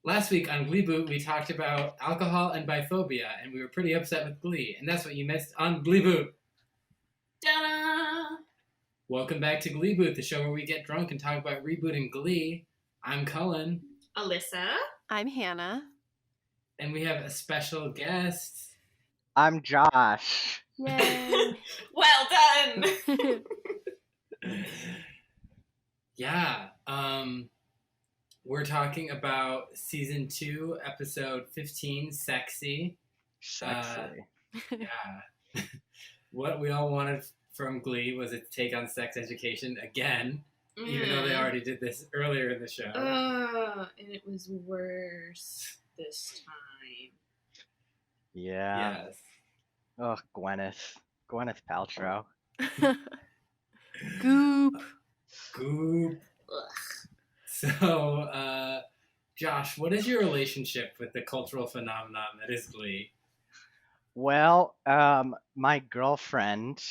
Last week on Gleeboot, we talked about alcohol and biphobia, and we were pretty upset with Glee, and that's what you missed on Gleeboot. Ta-da! Welcome back to Gleeboot, the show where we get drunk and talk about rebooting Glee. I'm Cullen. Alyssa. I'm Hannah. And we have a special guest. I'm Josh. Yay! Well done! Yeah, we're talking about season 2, episode 15, Sexy. Sexy. Yeah. What we all wanted from Glee was its take on sex education again, even though they already did this earlier in the show. And it was worse this time. Yeah. Yes. Oh, Gwyneth. Gwyneth Paltrow. Goop. Goop. Ugh. So, Josh, what is your relationship with the cultural phenomenon that is Glee? Well, my girlfriend,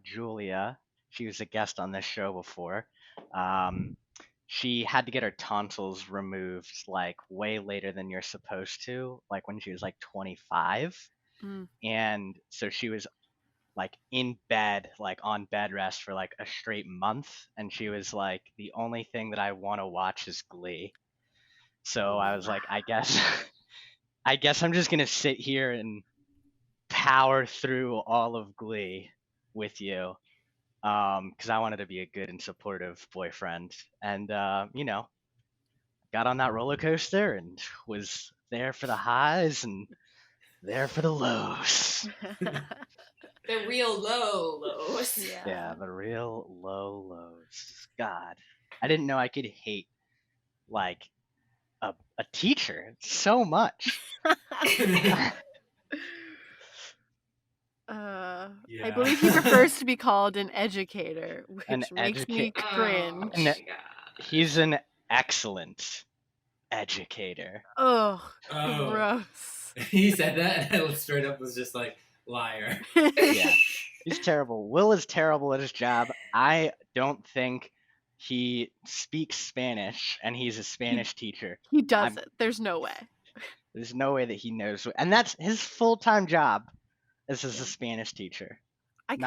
Julia, she was a guest on this show before. She had to get her tonsils removed like way later than you're supposed to, like when she was like 25. And so she was like in bed, like on bed rest for like a straight month. And she was like, the only thing that I want to watch is Glee. So I was like, I guess I'm just going to sit here and power through all of Glee with you. Because I wanted to be a good and supportive boyfriend. And, got on that roller coaster and was there for the highs and there for the lows. The real lows. Yeah, the real low lows. God, I didn't know I could hate, like, a teacher so much. I believe he prefers to be called an educator, which makes me cringe. Oh, He's an excellent educator. Oh, gross. He said that, and I straight up was just like, liar. Yeah, he's terrible. Will is terrible at his job. I don't think he speaks Spanish, and he's a Spanish teacher. He doesn't. There's no way. There's no way that he knows. And that's his full-time job. This is a Spanish teacher. I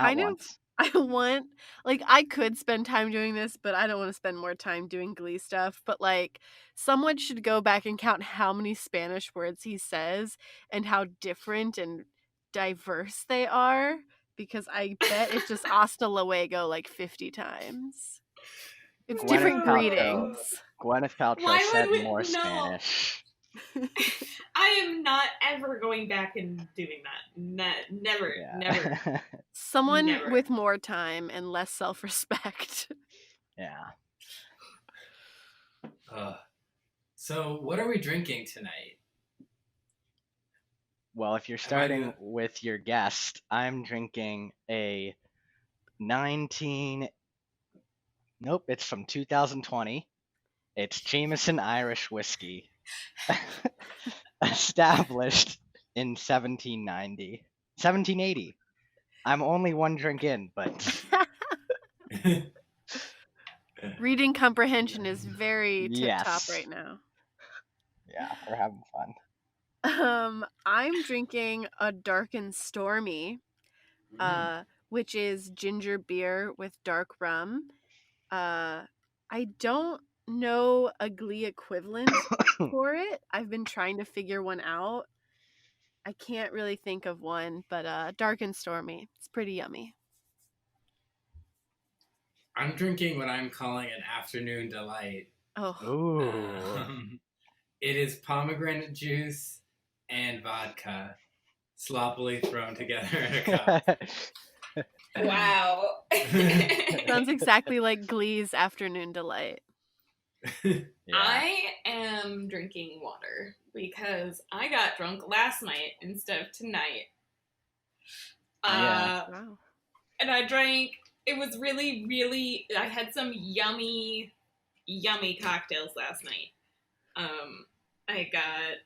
could spend time doing this, but I don't want to spend more time doing Glee stuff. But like, someone should go back and count how many Spanish words he says and how different and diverse they are, because I bet it's just hasta luego like 50 times. It's different greetings. Gwyneth Paltrow said more Spanish. I am not ever going back and doing that. Never. Someone Never. with more time and less self-respect. Yeah. So, what are we drinking tonight? Well, if you're starting with your guest, I'm drinking a it's from 2020. It's Jameson Irish whiskey. Established in 1780. I'm only one drink in, but reading comprehension is very tip-top right now. Yeah, we're having fun. I'm drinking a Dark and Stormy, which is ginger beer with dark rum. I don't know a Glee equivalent for it. I've been trying to figure one out. I can't really think of one, but Dark and Stormy. It's pretty yummy. I'm drinking what I'm calling an afternoon delight. It is pomegranate juice and vodka sloppily thrown together in a cup. Wow. Sounds exactly like Glee's afternoon delight. Yeah. I am drinking water because I got drunk last night instead of tonight. Wow. And I drank, it was really, really, I had some yummy cocktails last night. I got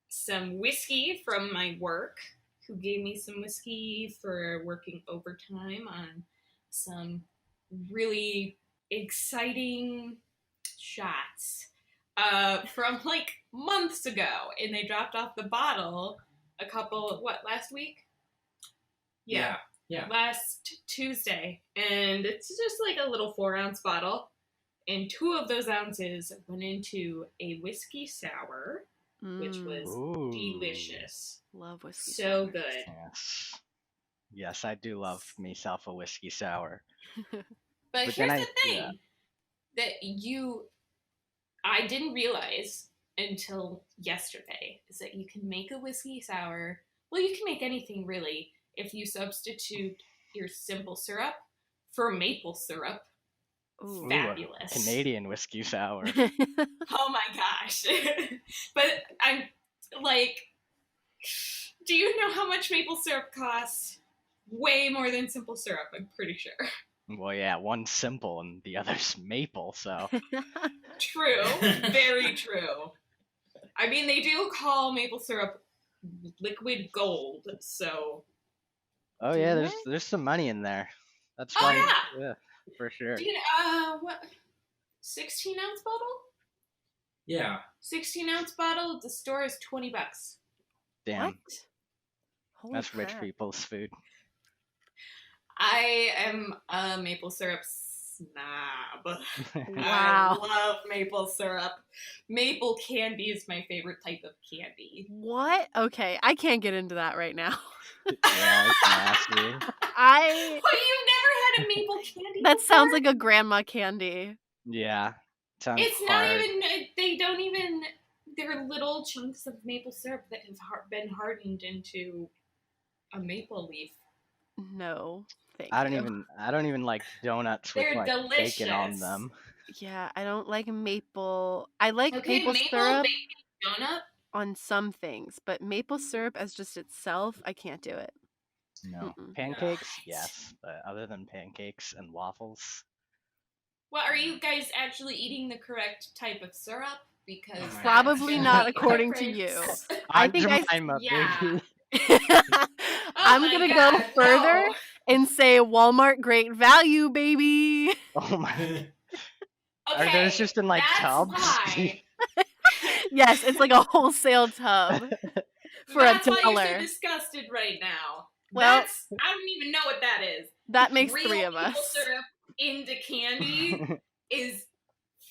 some whiskey from my work, who gave me some whiskey for working overtime on some really exciting shots. from like months ago, and they dropped off the bottle last week? Yeah. Last Tuesday, and it's just like a little 4-ounce bottle, and 2 of those ounces went into a whiskey sour, which was delicious. Love whiskey so sour. good. Yes, I do love myself a whiskey sour. But here's the thing that I didn't realize until yesterday, is that you can make a whiskey sour. Well, you can make anything really if you substitute your simple syrup for maple syrup. Ooh. Fabulous. Canadian whiskey sour. Oh my gosh. But I'm like, do you know how much maple syrup costs? Way more than simple syrup, I'm pretty sure. Well, yeah, one's simple and the other's maple, so. True. Very true. I mean, they do call maple syrup liquid gold, so. Oh yeah, there's some money in there. That's why. Yeah, for sure. Do you what? 16-ounce bottle? Yeah. 16-ounce bottle. The store is $20. Damn. What? Holy That's rich crap. people's food. I am a maple syrup snob. Wow. I love maple syrup. Maple candy is my favorite type of candy. What? Okay, I can't get into that right now. Yeah, it's nasty. What, you've never had a maple candy That before? sounds like a grandma candy. Yeah. Sounds It's hard. not even, they don't even, they're little chunks of maple syrup that have been hardened into a maple leaf. No, thank I you. don't even like donuts with They're like delicious. bacon on them. Yeah, I don't like maple. I like Okay, maple maple syrup bacon donut? on some things, but maple syrup as just itself, I can't do it. No. Mm-mm. Pancakes, yes, but other than pancakes and waffles. Well, are you guys actually eating the correct type of syrup? Because Probably that's not the according to you. difference. I think Jemima, Yeah. baby. I'm my gonna God, go further no. and say Walmart great value, baby. Oh my. Okay, Are those just in like that's tubs? why. Yes, it's like a wholesale tub for That's why you're so $1. disgusted right now. Well- I don't even know what that is. That makes Real 3 of maple us. syrup into candy is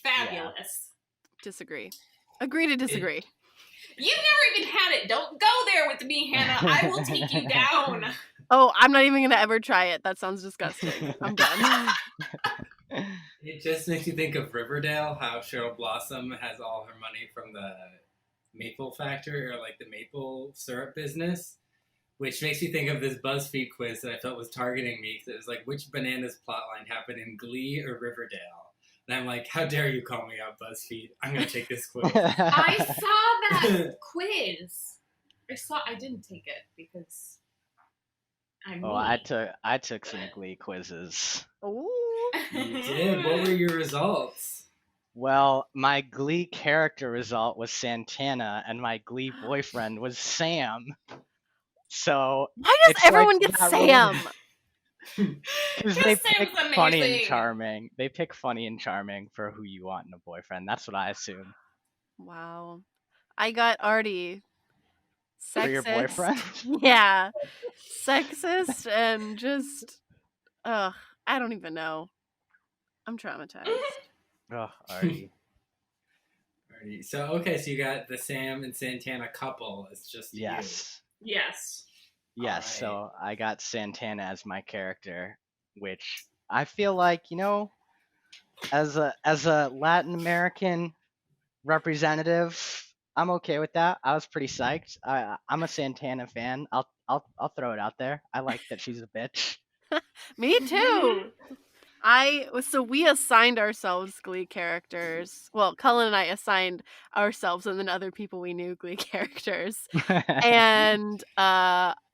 fabulous. Disagree. Agree to disagree. You've never even had it. Don't go there with me, Hannah. I will take you down. Oh, I'm not even gonna ever try it. That sounds disgusting. I'm done. It just makes you think of Riverdale, how Cheryl Blossom has all her money from the maple factory or like the maple syrup business, which makes me think of this BuzzFeed quiz that I felt was targeting me because it was like, which Bananas plotline happened in Glee or Riverdale? And I'm like, how dare you call me out, BuzzFeed? I'm going to take this quiz. I saw that quiz. I didn't take it because I'm Oh, I took some Glee quizzes. Ooh. You did? What were your results? Well, my Glee character result was Santana, and my Glee boyfriend was Sam. So Why does it's everyone like get that Sam? because they Sam's pick funny and amazing. charming. They pick funny and charming for who you want in a boyfriend. That's what I assume. Wow. I got Artie. Sexist. For your boyfriend? Yeah. Sexist and just I don't even know. I'm traumatized. Oh, Artie. Alrighty. So you got the Sam and Santana couple. It's just Yes. Yes. Yes, Alright. so I got Santana as my character, which I feel like, as a Latin American representative, I'm okay with that. I was pretty psyched. I'm a Santana fan. I'll throw it out there. I like that she's a bitch. Me too. So we assigned ourselves Glee characters. Well, Cullen and I assigned ourselves and then other people we knew Glee characters. And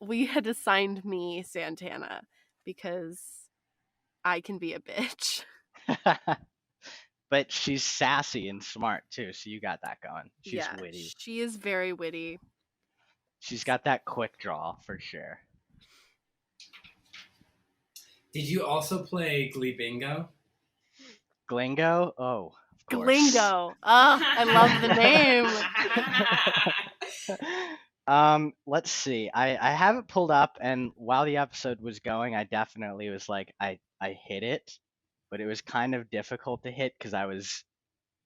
we had assigned me Santana because I can be a bitch. But she's sassy and smart too, so you got that going. She's yeah, witty. she is very witty. She's got that quick draw for sure. Did you also play Glee Bingo? Glingo? Oh, of course. Glingo. Oh, I love the name. Let's see. I have it pulled up, and while the episode was going, I definitely was like, I hit it, but it was kind of difficult to hit because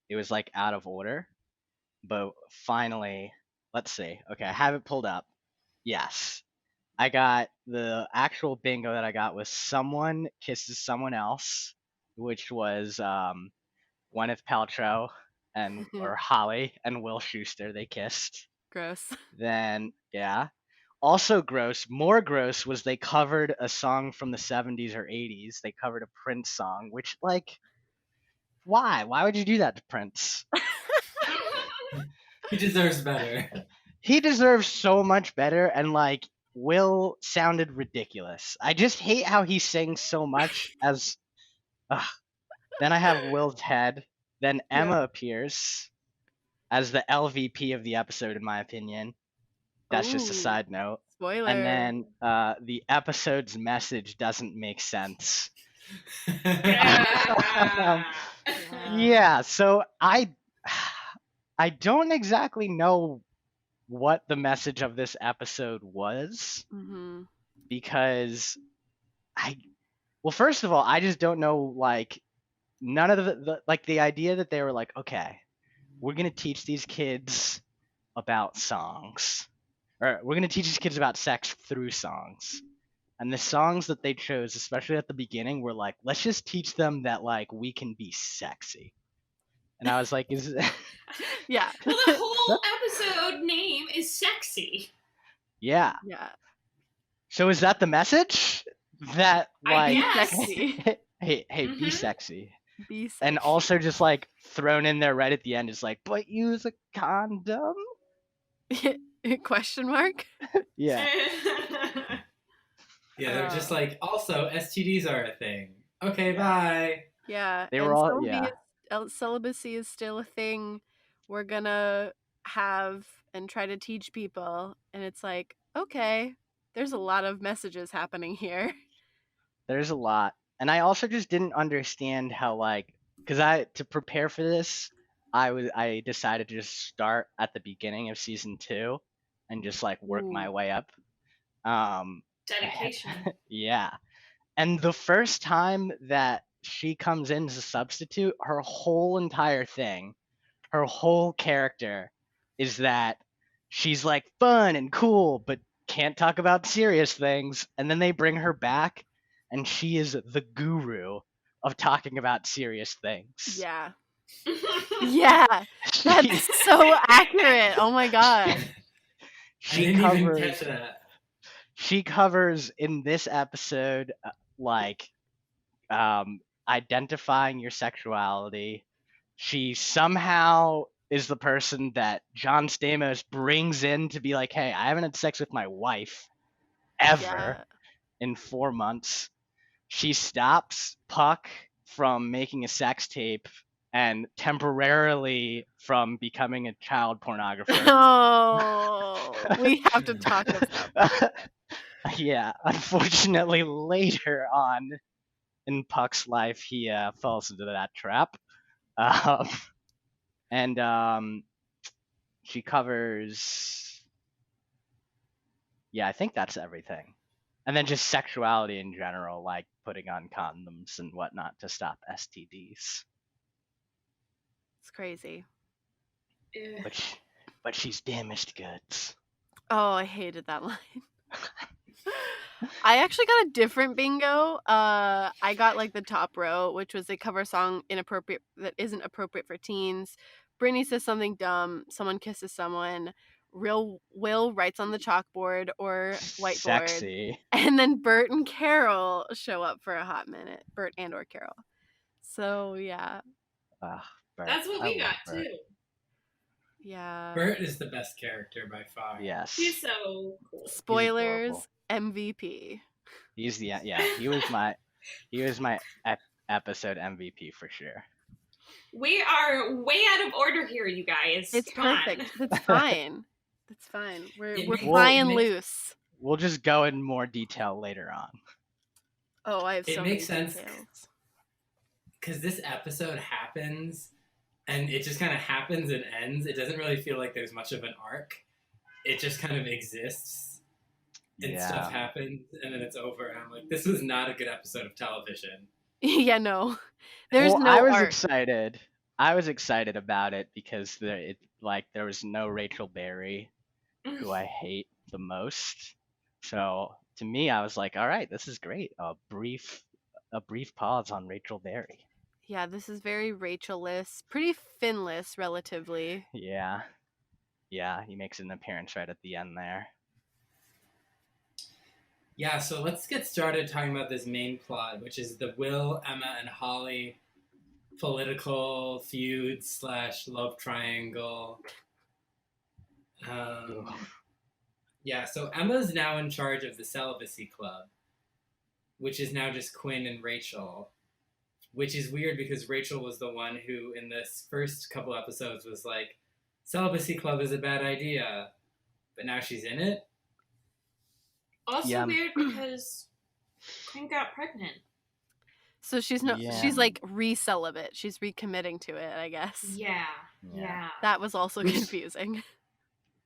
it was like out of order. But finally, let's see. Okay, I have it pulled up. Yes. I got the actual bingo that I got was someone kisses someone else, which was Gwyneth Paltrow and or Holly and Will Schuester. They kissed. Gross. Then yeah. Also gross, more gross was they covered a song from the 70s or 80s. They covered a Prince song, which like why? Why would you do that to Prince? He deserves better. He deserves so much better, and like Will sounded ridiculous. I just hate how he sings so much as then I have Will's head. Then Emma appears as the LVP of the episode, in my opinion. That's just a Ooh, side note. Spoiler. And then the episode's message doesn't make sense. Yeah, so I don't exactly know what the message of this episode was Mm-hmm. because well, first of all, I just don't know, like, none of the idea that they were like, okay, we're gonna teach these kids about songs, or we're gonna teach these kids about sex through songs. And the songs that they chose, especially at the beginning, were like, let's just teach them that like we can be sexy. And I was like, is Yeah. Well, the whole episode name is sexy. yeah. Yeah. So is that the message? That like Sexy. hey, be Mhm. sexy. Be sexy. And also just like thrown in there right at the end is like, but use a condom? Question mark? Yeah. Yeah, they're just like, also, STDs are a thing. Okay, bye. Yeah. They were all Celibacy is still a thing we're gonna have and try to teach people. And it's like, okay, there's a lot of messages happening here. There's a lot. And I also just didn't understand how like, because to prepare for this, I decided to just start at the beginning of season 2 and just like work my way up. Dedication. Yeah. And the first time that she comes in as a substitute, her whole entire thing, her whole character is that she's like fun and cool, but can't talk about serious things. And then they bring her back, and she is the guru of talking about serious things. Yeah. Yeah. That's so accurate. Oh my god. I didn't even catch that. She covers in this episode like identifying your sexuality. She somehow is the person that John Stamos brings in to be like, hey, I haven't had sex with my wife ever in 4 months. She stops Puck from making a sex tape and temporarily from becoming a child pornographer. Oh, we have to talk about that. Yeah, unfortunately, later on in Puck's life, he falls into that trap. And she covers. Yeah, I think that's everything. And then just sexuality in general, like putting on condoms and whatnot to stop STDs. It's crazy. But she's damaged goods. Oh, I hated that line. I actually got a different bingo. I got like the top row, which was they cover a song inappropriate that isn't appropriate for teens. Brittany says something dumb. Someone kisses someone. Will writes on the chalkboard or whiteboard. Sexy. And then Bert and Carol show up for a hot minute. Bert and or Carol. So yeah. Bert. That's what we got Bert. too. Yeah. Bert is the best character by far. Yes. He's so cool. Spoilers. MVP. He was my episode MVP for sure. We are way out of order here, you guys. It's Come perfect. on. That's fine. That's fine. We're Well, flying loose. We'll just go in more detail later on. Oh, I have so It many makes sense details. because this episode happens and it just kind of happens and ends. It doesn't really feel like there's much of an arc. It just kind of exists, and stuff happens, and then it's over. And I'm like, this was not a good episode of television. Yeah, no. There's Well, no I was arc. excited. I was excited about it because there was no Rachel Berry, who I hate the most. So to me, I was like, all right, this is great. A brief pause on Rachel Berry. Yeah, this is very Rachel-less, pretty Finn-less, relatively. Yeah, he makes an appearance right at the end there. Yeah, so let's get started talking about this main plot, which is the Will, Emma, and Holly political feud / love triangle. Yeah, so Emma's now in charge of the Celibacy Club, which is now just Quinn and Rachel, which is weird because Rachel was the one who, in this first couple episodes, was like, Celibacy Club is a bad idea, but now she's in it. Also weird because Quinn got pregnant. So she's she's like re-celibate. She's recommitting to it, I guess. Yeah. That was also confusing.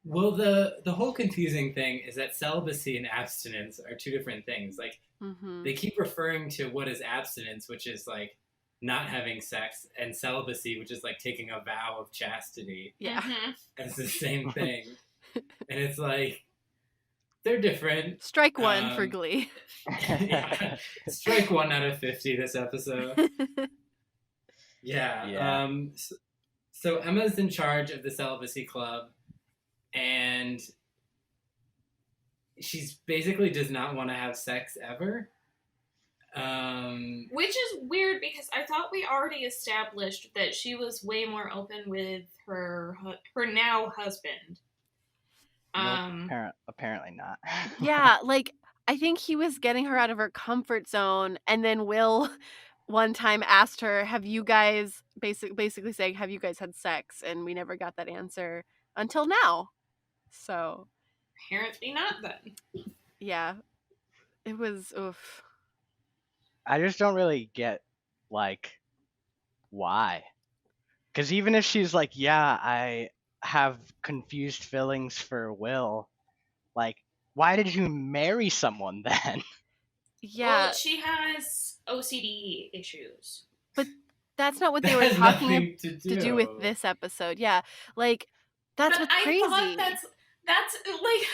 Well, the whole confusing thing is that celibacy and abstinence are two different things. Like, they keep referring to what is abstinence, which is like not having sex, and celibacy, which is like taking a vow of chastity. Yeah. And it's the same thing. And it's like, they're different. Strike one for Glee. Yeah. Strike 1 out of 50 this episode. Yeah. So Emma's in charge of the Celibacy Club, and she's basically does not want to have sex ever. Which is weird because I thought we already established that she was way more open with her now husband. Nope, apparently not. Yeah, like, I think he was getting her out of her comfort zone, and then Will one time asked her, have you guys, basically saying, have you guys had sex? And we never got that answer until now. So. Apparently not then. Yeah. It was, oof. I just don't really get, like, why. Because even if she's like, yeah, I have confused feelings for Will, like, why did you marry someone then? Yeah. Well, she has OCD issues. But that's not what they were talking to do with this episode. Yeah. Like, that's what's crazy. I thought that's like,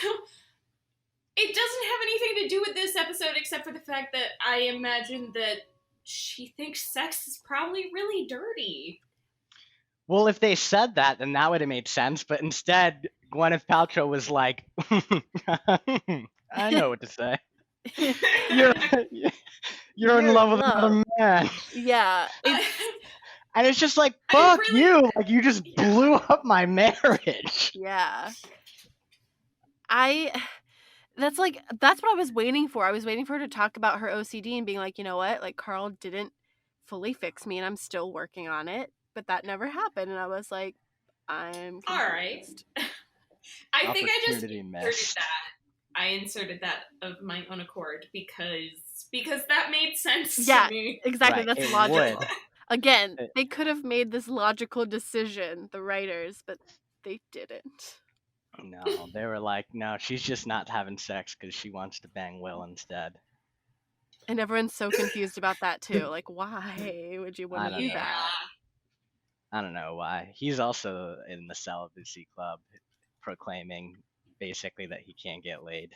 it doesn't have anything to do with this episode except for the fact that I imagine that she thinks sex is probably really dirty. Well, if they said that, then that would have made sense. But instead, Gwyneth Paltrow was like, I know what to say. You're in love with another man. Yeah. And it's just like, fuck you. Like, you just blew up my marriage. Yeah. That's what I was waiting for. I was waiting for her to talk about her OCD and being like, you know what? Like, Carl didn't fully fix me and I'm still working on it. But that never happened. And I was like, I'm confused. All right. I think I just inserted that. I inserted that of my own accord because that made sense to me. Exactly. Right, That's logical. Would. Again, they could have made this logical decision, the writers, but they didn't. No, they were like, no, she's just not having sex because she wants to bang Will instead. And everyone's so confused about that too. Like, why would you want to do that? I don't know why. He's also in the Celibacy Club proclaiming basically that he can't get laid.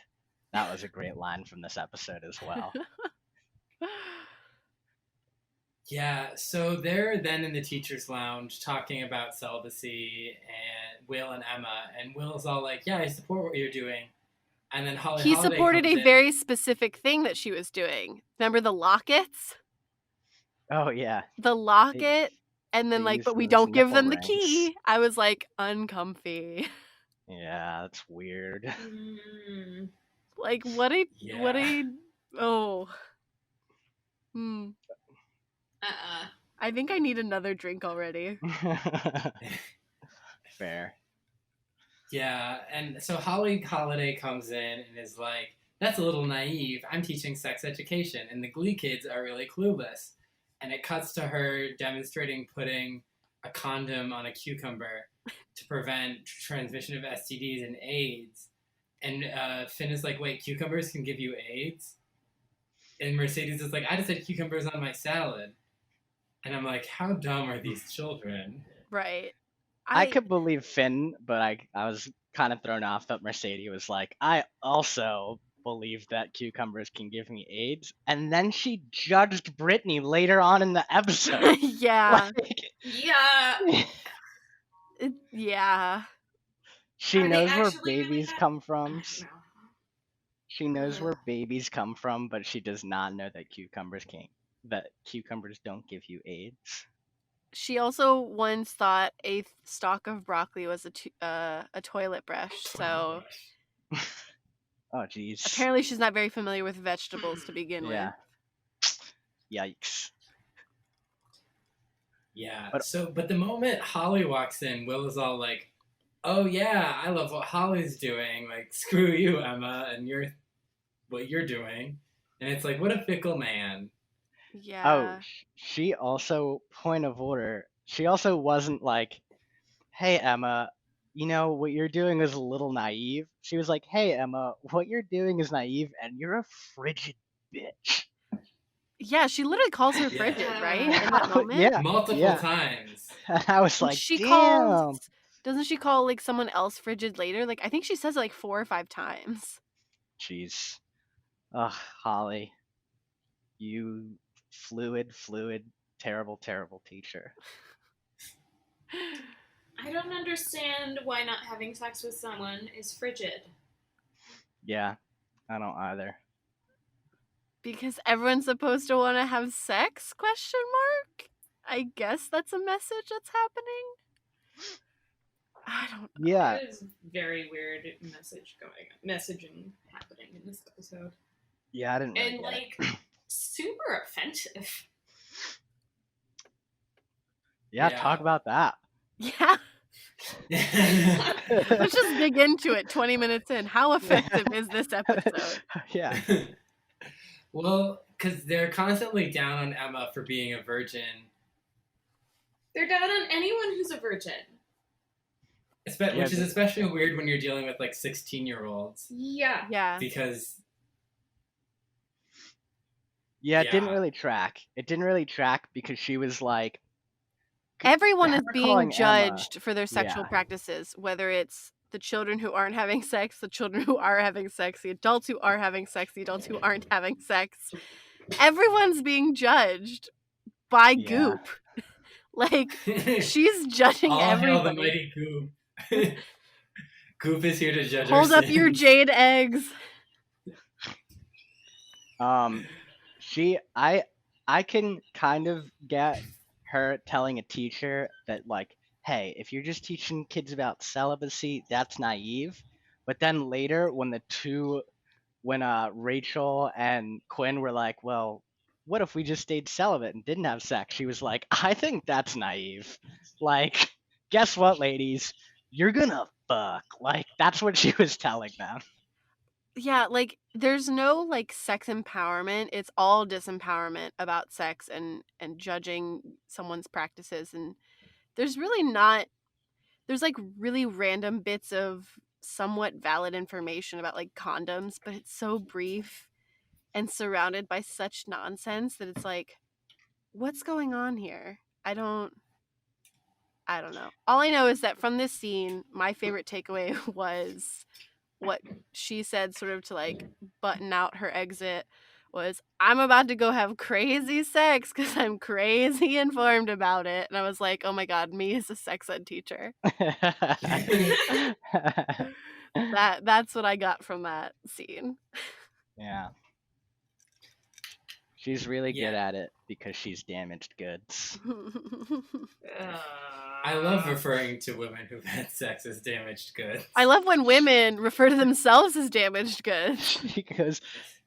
That was a great line from this episode as well. Yeah, so they're then in the teacher's lounge talking about celibacy and Will and Emma, and Will's all like, yeah, I support what you're doing. And then Holliday supported comes a in. very specific thing that she was doing. Remember the lockets? Oh, yeah. The locket, and then like, but we don't give them the key. I was like, uncomfy. Yeah, that's weird. Like, what a, oh. I think I need another drink already. Fair. Yeah, and so Holliday comes in and is like, that's a little naive. I'm teaching sex education, and the Glee kids are really clueless. And it cuts to her demonstrating putting a condom on a cucumber to prevent transmission of STDs and AIDS. And Finn is like, wait, cucumbers can give you AIDS? And Mercedes is like, I just had cucumbers on my salad. And I'm like, how dumb are these children? Right. I could believe Finn, but I was kind of thrown off that Mercedes was like, I also believe that cucumbers can give me AIDS. And then she judged Brittany later on in the episode. Yeah. Yeah. Yeah. She Are they knows where actually really babies that- come from. No. She knows where babies come from, but she does not know that cucumbers don't give you AIDS. She also once thought a stalk of broccoli was a toilet brush. So Oh, jeez. apparently she's not very familiar with vegetables to begin Yeah. Yikes. Yeah. But- But the moment Holly walks in, Will is all like, oh yeah, I love what Holly's doing. Like, screw you, Emma, and what you're doing. And it's like, what a fickle man. Yeah. Oh, she also, point of order, she also wasn't like, hey, Emma, what you're doing is a little naive. She was like, hey, Emma, what you're doing is naive, and you're a frigid bitch. Yeah, she literally calls her Yeah. frigid, right? In that moment. Yeah. Multiple times. And I was And like, she damn. doesn't she call like someone else frigid later? Like I think she says it like 4 or 5 times. Jeez. Ugh, Holly. You fluid, terrible, terrible teacher. I don't understand why not having sex with someone is frigid. Yeah, I don't either. Because everyone's supposed to want to have sex? Question mark? I guess that's a message that's happening. I don't know. Yeah, It is very weird messaging happening in this episode. yeah, I didn't really And get it. super offensive. Yeah, Yeah. talk about that. Yeah. Let's just dig into it 20 minutes in. How effective is this episode? Yeah. Well, because they're constantly down on Emma for being a virgin. They're down on anyone who's a virgin. Which is especially weird when you're dealing with like 16-year-olds. Yeah. Yeah. Because Yeah, it didn't Yeah. really track. It didn't really track because she was like, Everyone is her being calling Emma- judged for their sexual Yeah. practices, whether it's the children who aren't having sex, the children who are having sex, the adults who are having sex, the adults who aren't having sex. Everyone's being judged by Yeah. Goop. Like, she's judging all hail the everybody. mighty Goop. Goop is here to judge Hold our up your sins. jade eggs. I can kind of get her telling a teacher that like, hey, if you're just teaching kids about celibacy, that's naive. But then later when Rachel and Quinn were like, well, what if we just stayed celibate and didn't have sex? She was like, I think that's naive. Like, guess what, ladies? You're gonna fuck. Like, that's what she was telling them. Yeah, like there's no like sex empowerment. It's all disempowerment about sex and judging someone's practices, and there's really not there's like really random bits of somewhat valid information about like condoms, but it's so brief and surrounded by such nonsense that it's like, what's going on here? I don't know. All I know is that from this scene, my favorite takeaway was what she said sort of to like button out her exit was, I'm about to go have crazy sex because I'm crazy informed about it. And I was like, oh my god, me as a sex ed teacher. That's what I got from that scene. Yeah. She's really Yeah. good at it because she's damaged goods. I love referring to women who've had sex as damaged goods. I love when women refer to themselves as damaged goods.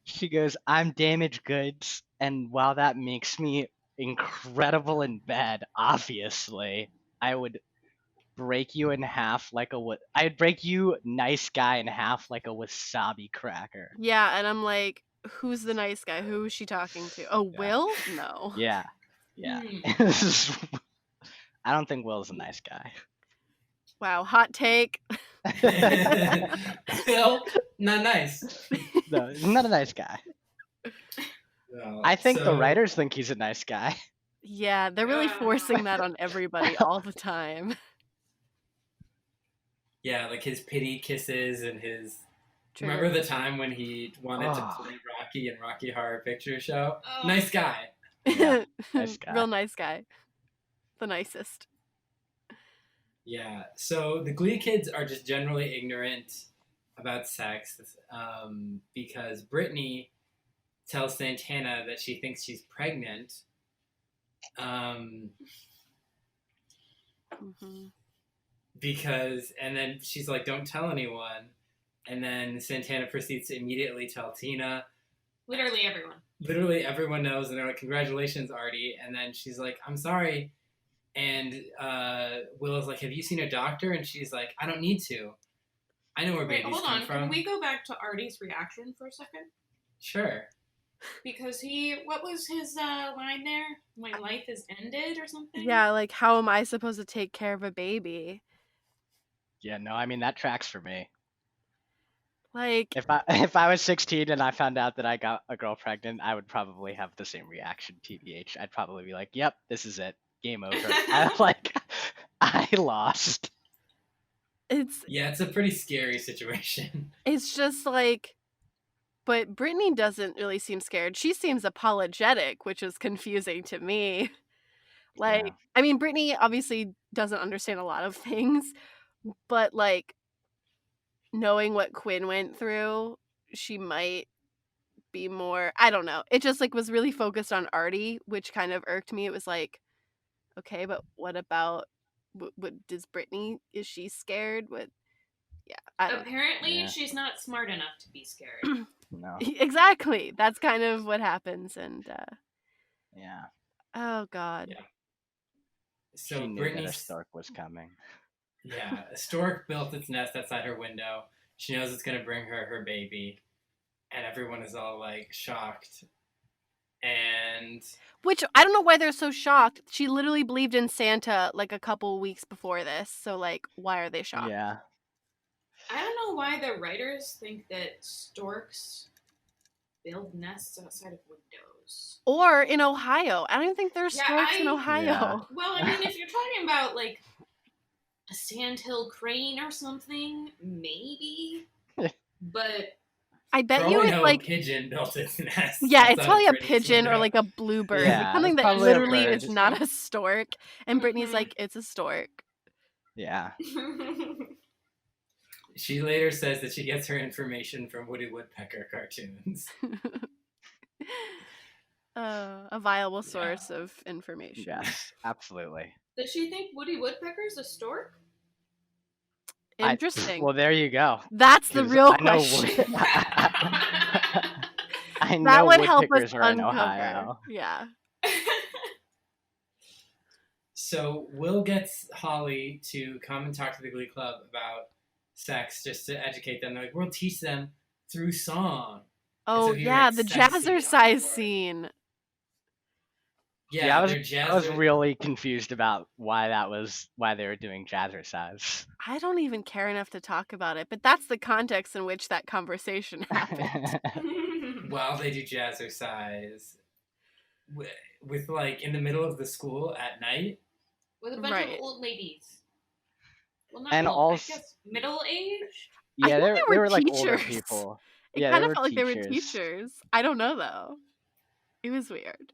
She goes, I'm damaged goods, and while that makes me incredible in bed, obviously, I would break you in half like I'd break you, nice guy, in half like a wasabi cracker. Yeah, and I'm like, who's the nice guy? Who is she talking to? Oh, Yeah. Will? No. Yeah. Hmm. This is I don't think Will's a nice guy. Wow, hot take. Well, not nice. No, he's not a nice guy. No. I think the So- writers think he's a nice guy. Yeah, they're really forcing that on everybody all the time. Yeah, like his pity kisses and his. True. Remember the time when he wanted to Oh. play Rocky in Rocky Horror Picture Show? Oh. Nice guy. Yeah, nice guy. Real nice guy. The nicest. Yeah. So the Glee kids are just generally ignorant about sex because Brittany tells Santana that she thinks she's pregnant. hmm And then she's like, don't tell anyone. And then Santana proceeds to immediately tell Tina. Literally everyone. Literally everyone knows, and they're like, congratulations, Artie. And then she's like, I'm sorry. And Willow's like, have you seen a doctor? And she's like, I don't need to. I know where Wait, babies hold come on. from. Can we go back to Artie's reaction for a second? Sure. Because what was his line there? My life is ended or something? Yeah, like, how am I supposed to take care of a baby? Yeah, no, I mean that tracks for me. Like, If I was 16 and I found out that I got a girl pregnant, I would probably have the same reaction. TBH, I'd probably be like, "Yep, this is it, game over." I lost. It's a pretty scary situation. it's just like, but Brittany doesn't really seem scared. She seems apologetic, which is confusing to me. Like, Yeah. I mean, Brittany obviously doesn't understand a lot of things, but like, knowing what Quinn went through, she might be more, I don't know. It just like was really focused on Artie, which kind of irked me. It was like, okay, but what about what does Brittany, is she scared? I don't know. Apparently, Yeah. she's not smart enough to be scared. No. Exactly. That's kind of what happens. And Yeah. oh god. Yeah. She So knew that a Brittany's stork was coming. Yeah, a stork built its nest outside her window. She knows it's gonna bring her baby, and everyone is all like shocked. And Which I don't know why they're so shocked. She literally believed in Santa like a couple weeks before this. So like, why are they shocked? Yeah. I don't know why the writers think that storks build nests outside of windows. Or in Ohio. I don't even think there's Yeah, storks in I- Ohio. Yeah. Well, I mean, if you're talking about like a sandhill crane or something, maybe. But I bet for you all we it's know, like, a pigeon built its nest. yeah, it's outside probably of a Brittany's pigeon or window. like a bluebird. Yeah, Like something it's that probably a literally bird. is not a stork. And Brittany's Mhm. like, it's a stork. Yeah. She later says that she gets her information from Woody Woodpecker cartoons. A viable source of information. Yes. Absolutely. does she think Woody Woodpecker's a stork? Interesting. Well, there you go. That's the 'Cause real I know question. I know That would help us woodpeckers are in uncover. Ohio. Yeah. So Will gets Holly to come and talk to the Glee Club about sex, just to educate them. They're like, we'll teach them through song. Oh so he yeah, writes the sexy on the jazzercise board. scene. Yeah, I was they're jazz. I was really confused about why they were doing jazzercise. I don't even care enough to talk about it, but that's the context in which that conversation happened. While they do jazzercise with like in the middle of the school at night. With a bunch Right. of old ladies. Well, not And old, also- I guess middle age? I Yeah, think they were like older teachers. people. It Yeah, kind they of were felt like they were teachers. teachers. I don't know though. It was weird.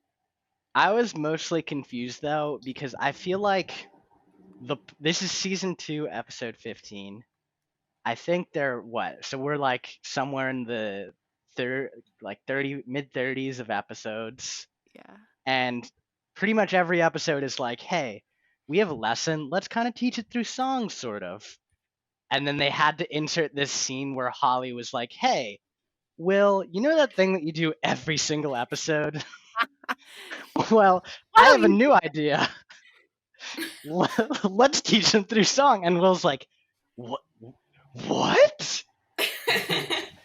I was mostly confused though because I feel like this is season 2, episode 15. I think they're what? So we're like somewhere in the 30 mid 30s of episodes, Yeah. and pretty much every episode is like, hey, we have a lesson. Let's kind of teach it through songs, sort of. And then they had to insert this scene where Holly was like, hey, Will, you know that thing that you do every single episode? Well, I have a new idea. Let's teach them through song. And Will's like, what?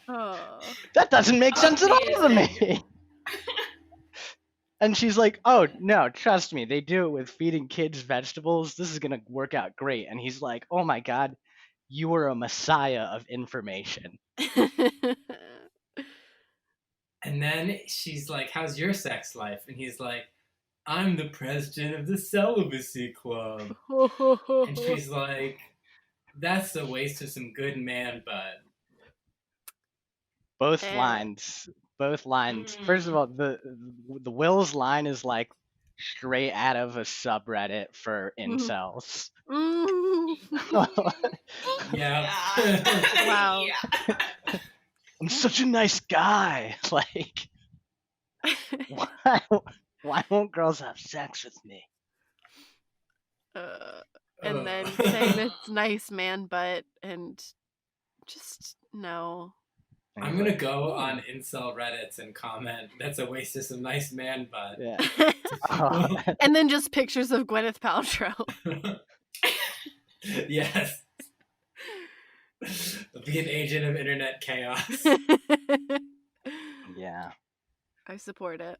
Oh. That doesn't make sense at all to Amazing. me. And she's like, "Oh no, trust me, they do it with feeding kids vegetables. This is gonna work out great." And he's like, "Oh my god, you are a messiah of information." And then she's like, "How's your sex life?" And he's like, "I'm the president of the celibacy club." And she's like, "That's a waste of some good man bud." Both Eh. lines, both lines. First of all, the Will's line is like straight out of a subreddit for incels. Yeah. Wow. Yeah. I'm such a nice guy. Like, why won't girls have sex with me? And then saying it's nice man butt and just no. And I'm he's gonna like, go on incel Reddits and comment, "That's a waste of some nice man bud." yeah. And then just pictures of Gwyneth Paltrow. Yes. Be an agent of internet chaos. Yeah. I support it.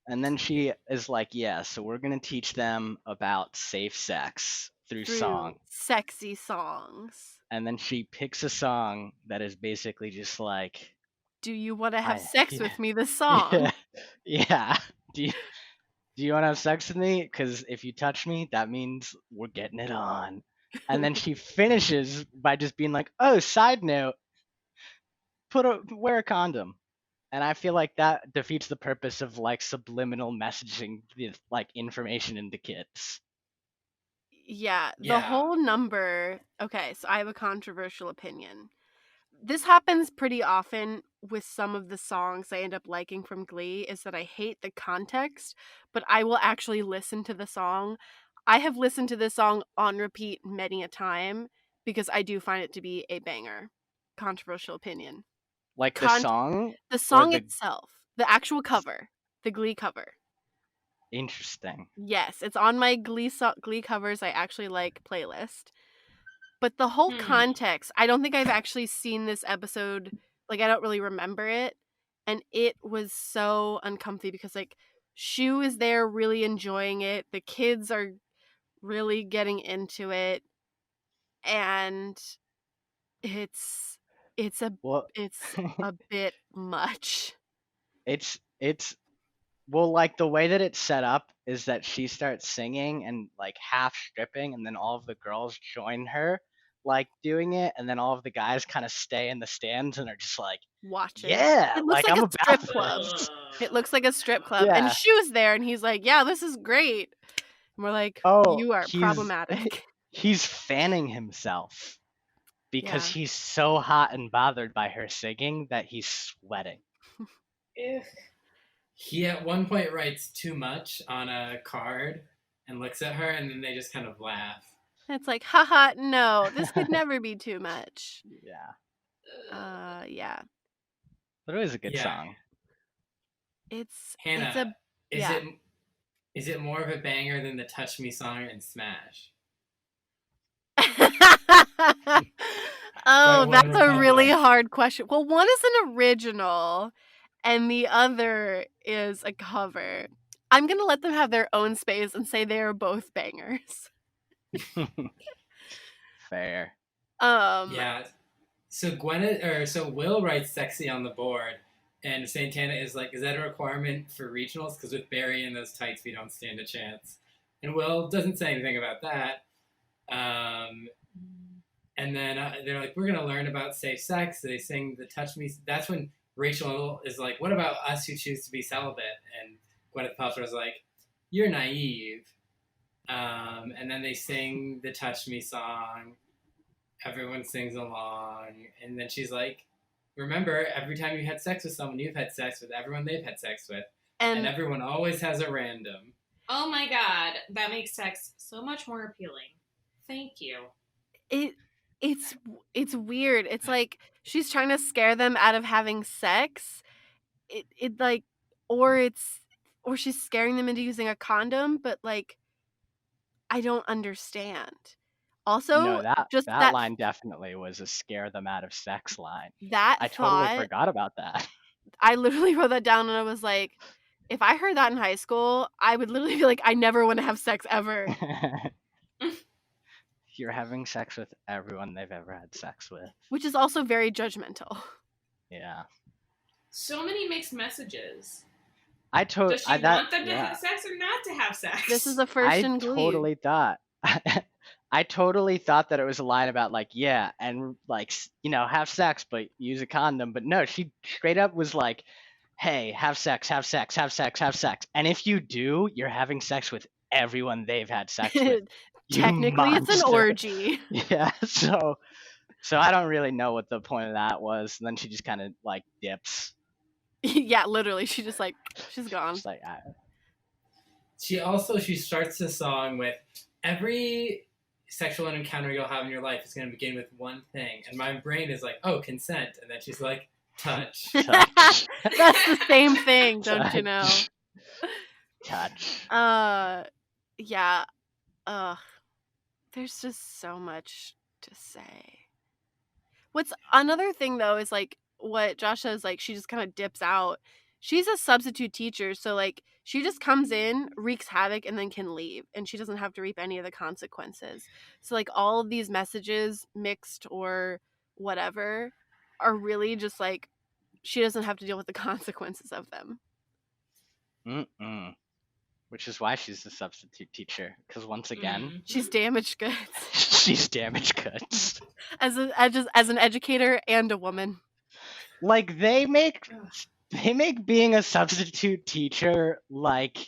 And then she is like, "Yeah, so we're gonna teach them about safe sex through song." Sexy songs. And then she picks a song that is basically just like, "Do you want to have I- sex yeah. with me?" This song. Yeah. Do you want to have sex with me? Because if you touch me, that means we're getting it on. And then she finishes by just being like, "Oh, side note, wear a condom." And I feel like that defeats the purpose of like subliminal messaging, like information into kids. Yeah, the Yeah. whole number. Okay, so I have a controversial opinion. This happens pretty often with some of the songs I end up liking from Glee, is that I hate the context, but I will actually listen to the song. I have listened to this song on repeat many a time because I do find it to be a banger. Controversial opinion. Like the song? The song the- itself, the actual cover, the Glee cover. Interesting. Yes, it's on my Glee covers I actually like playlist. But the whole context, I don't think I've actually seen this episode. Like, I don't really remember it. And it was so uncomfy because, like, Shu is there really enjoying it. The kids are really getting into it. And it's a bit much. It's well, like the way that it's set up is that she starts singing and like half stripping, and then all of the girls join her, like doing it, and then all of the guys kind of stay in the stands and are just like, Watching. "Yeah, It looks like I'm a about strip this." club. It looks like a strip club. Yeah. And Shu's there and he's like, "Yeah, this is great." And we're like, Oh, "You are he's- problematic." He's fanning himself because Yeah. he's so hot and bothered by her singing that he's sweating. He at one point writes too much on a card and looks at her, and then they just kind of laugh. It's like, haha, no, this could never be too much. Yeah. Yeah. But it was a good Yeah. song. Hannah, is it more of a banger than the Touch Me song in Smash? Oh, One that's a really Republic. hard question. Well, one is an original and the other is a cover. I'm going to let them have their own space and say they are both bangers. Fair. Yeah. So Will writes "sexy" on the board, and Santana is like, "Is that a requirement for regionals? Because with Barry in those tights, we don't stand a chance." And Will doesn't say anything about that. And then they're like, "We're gonna learn about safe sex." They sing the "Touch Me." That's when Rachel is like, "What about us who choose to be celibate?" And Gwyneth Paltrow is like, "You're naive." And then they sing the "Touch Me" song. Everyone sings along, and then she's like, "Remember, every time you had sex with someone, you've had sex with everyone they've had sex with, and everyone always has a random." Oh my god, that makes sex so much more appealing. Thank you. It's weird. It's like she's trying to scare them out of having sex. Or she's scaring them into using a condom, but like I don't understand. Also, No, that just line definitely was a scare them out of sex line. That I thought, totally forgot about that. I literally wrote that down and I was like, if I heard that in high school, I would literally be like, I never want to have sex ever. You're having sex with everyone they've ever had sex with. Which is also very judgmental. Yeah. So many mixed messages. I Does she want them to yeah. have sex or not to have sex? This is the first I in Glee. totally thought. I totally thought that it was a line about like, yeah, and like, you know, have sex, but use a condom. But no, she straight up was like, hey, have sex, have sex, have sex, have sex. And if you do, you're having sex with everyone they've had sex with. You Technically, it's an monster. orgy. Yeah, so I don't really know what the point of that was. And then she just kind of like dips. Yeah, literally, she just like, she's gone. Just like, She starts the song with, every sexual encounter you'll have in your life is going to begin with one thing. And my brain is like, oh, consent. And then she's like, touch. touch. That's the same thing, don't you know? Touch. Yeah. There's just so much to say. What's another thing though is like what Josh says, like she just kind of dips out. She's a substitute teacher, so like she just comes in, wreaks havoc, and then can leave, and she doesn't have to reap any of the consequences. So like all of these messages, mixed or whatever, are really just like she doesn't have to deal with the consequences of them. Which is why she's the substitute teacher, because once again, she's damaged goods. She's damaged goods. As an educator and a woman. Like they make being a substitute teacher like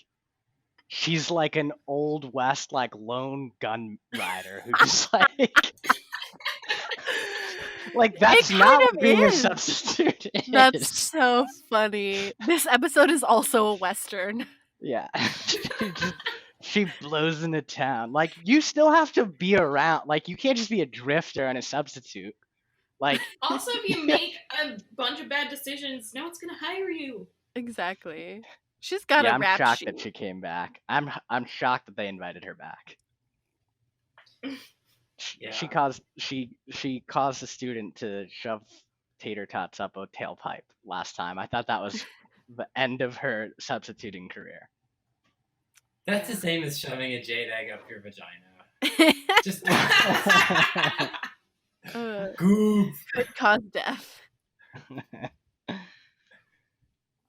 she's like an old west like lone gun rider who just like that's not what being a substitute is. That's so funny. This episode is also a Western. Yeah. She blows into town. Like, you still have to be around. Like, you can't just be a drifter and a substitute. Like, also, if you make a bunch of bad decisions, no one's gonna hire you. Exactly. She's got a rap sheet. I'm shocked that she came back. I'm shocked that they invited her back. Yeah. She caused a student to shove tater tots up a tailpipe last time. I thought that was the end of her substituting career. That's the same as shoving a jade egg up your vagina. Just Goop. Could cause death.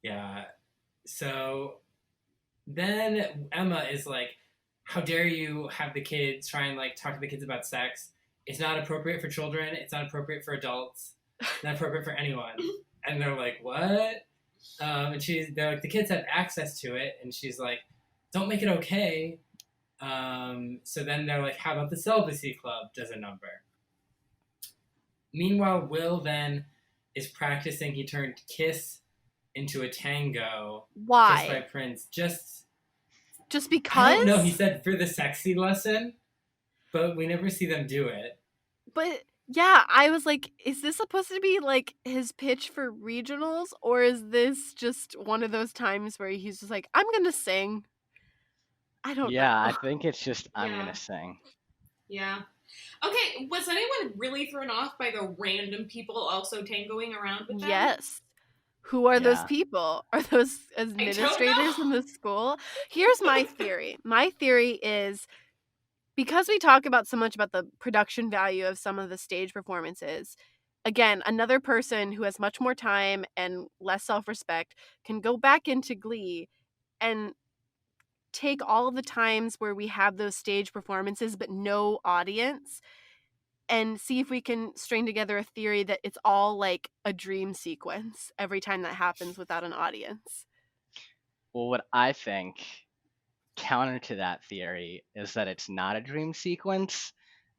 Yeah. So then Emma is like, how dare you have the kids try and like talk to the kids about sex? It's not appropriate for children. It's not appropriate for adults. It's not appropriate for anyone. And they're like, what? And they're like, the kids have access to it. And she's like, don't make it okay. So then they're like, how about the Celibacy Club does a number? Meanwhile, Will then is practicing. He turned Kiss into a tango. Why? Kiss by Prince. Just because? I don't know. He said for the sexy lesson, but we never see them do it. But yeah, I was like, is this supposed to be like his pitch for regionals, or is this just one of those times where he's just like, I'm gonna sing? I don't know. Yeah, I think it's just I'm gonna sing. Yeah. Okay, was anyone really thrown off by the random people also tangoing around with them? Yes. Who are those people? Are those administrators in the school? Here's my theory. My theory is, because we talk about so much about the production value of some of the stage performances, again, another person who has much more time and less self-respect can go back into Glee and take all of the times where we have those stage performances but no audience and see if we can string together a theory that it's all like a dream sequence every time that happens without an audience. Well, what I think counter to that theory is that it's not a dream sequence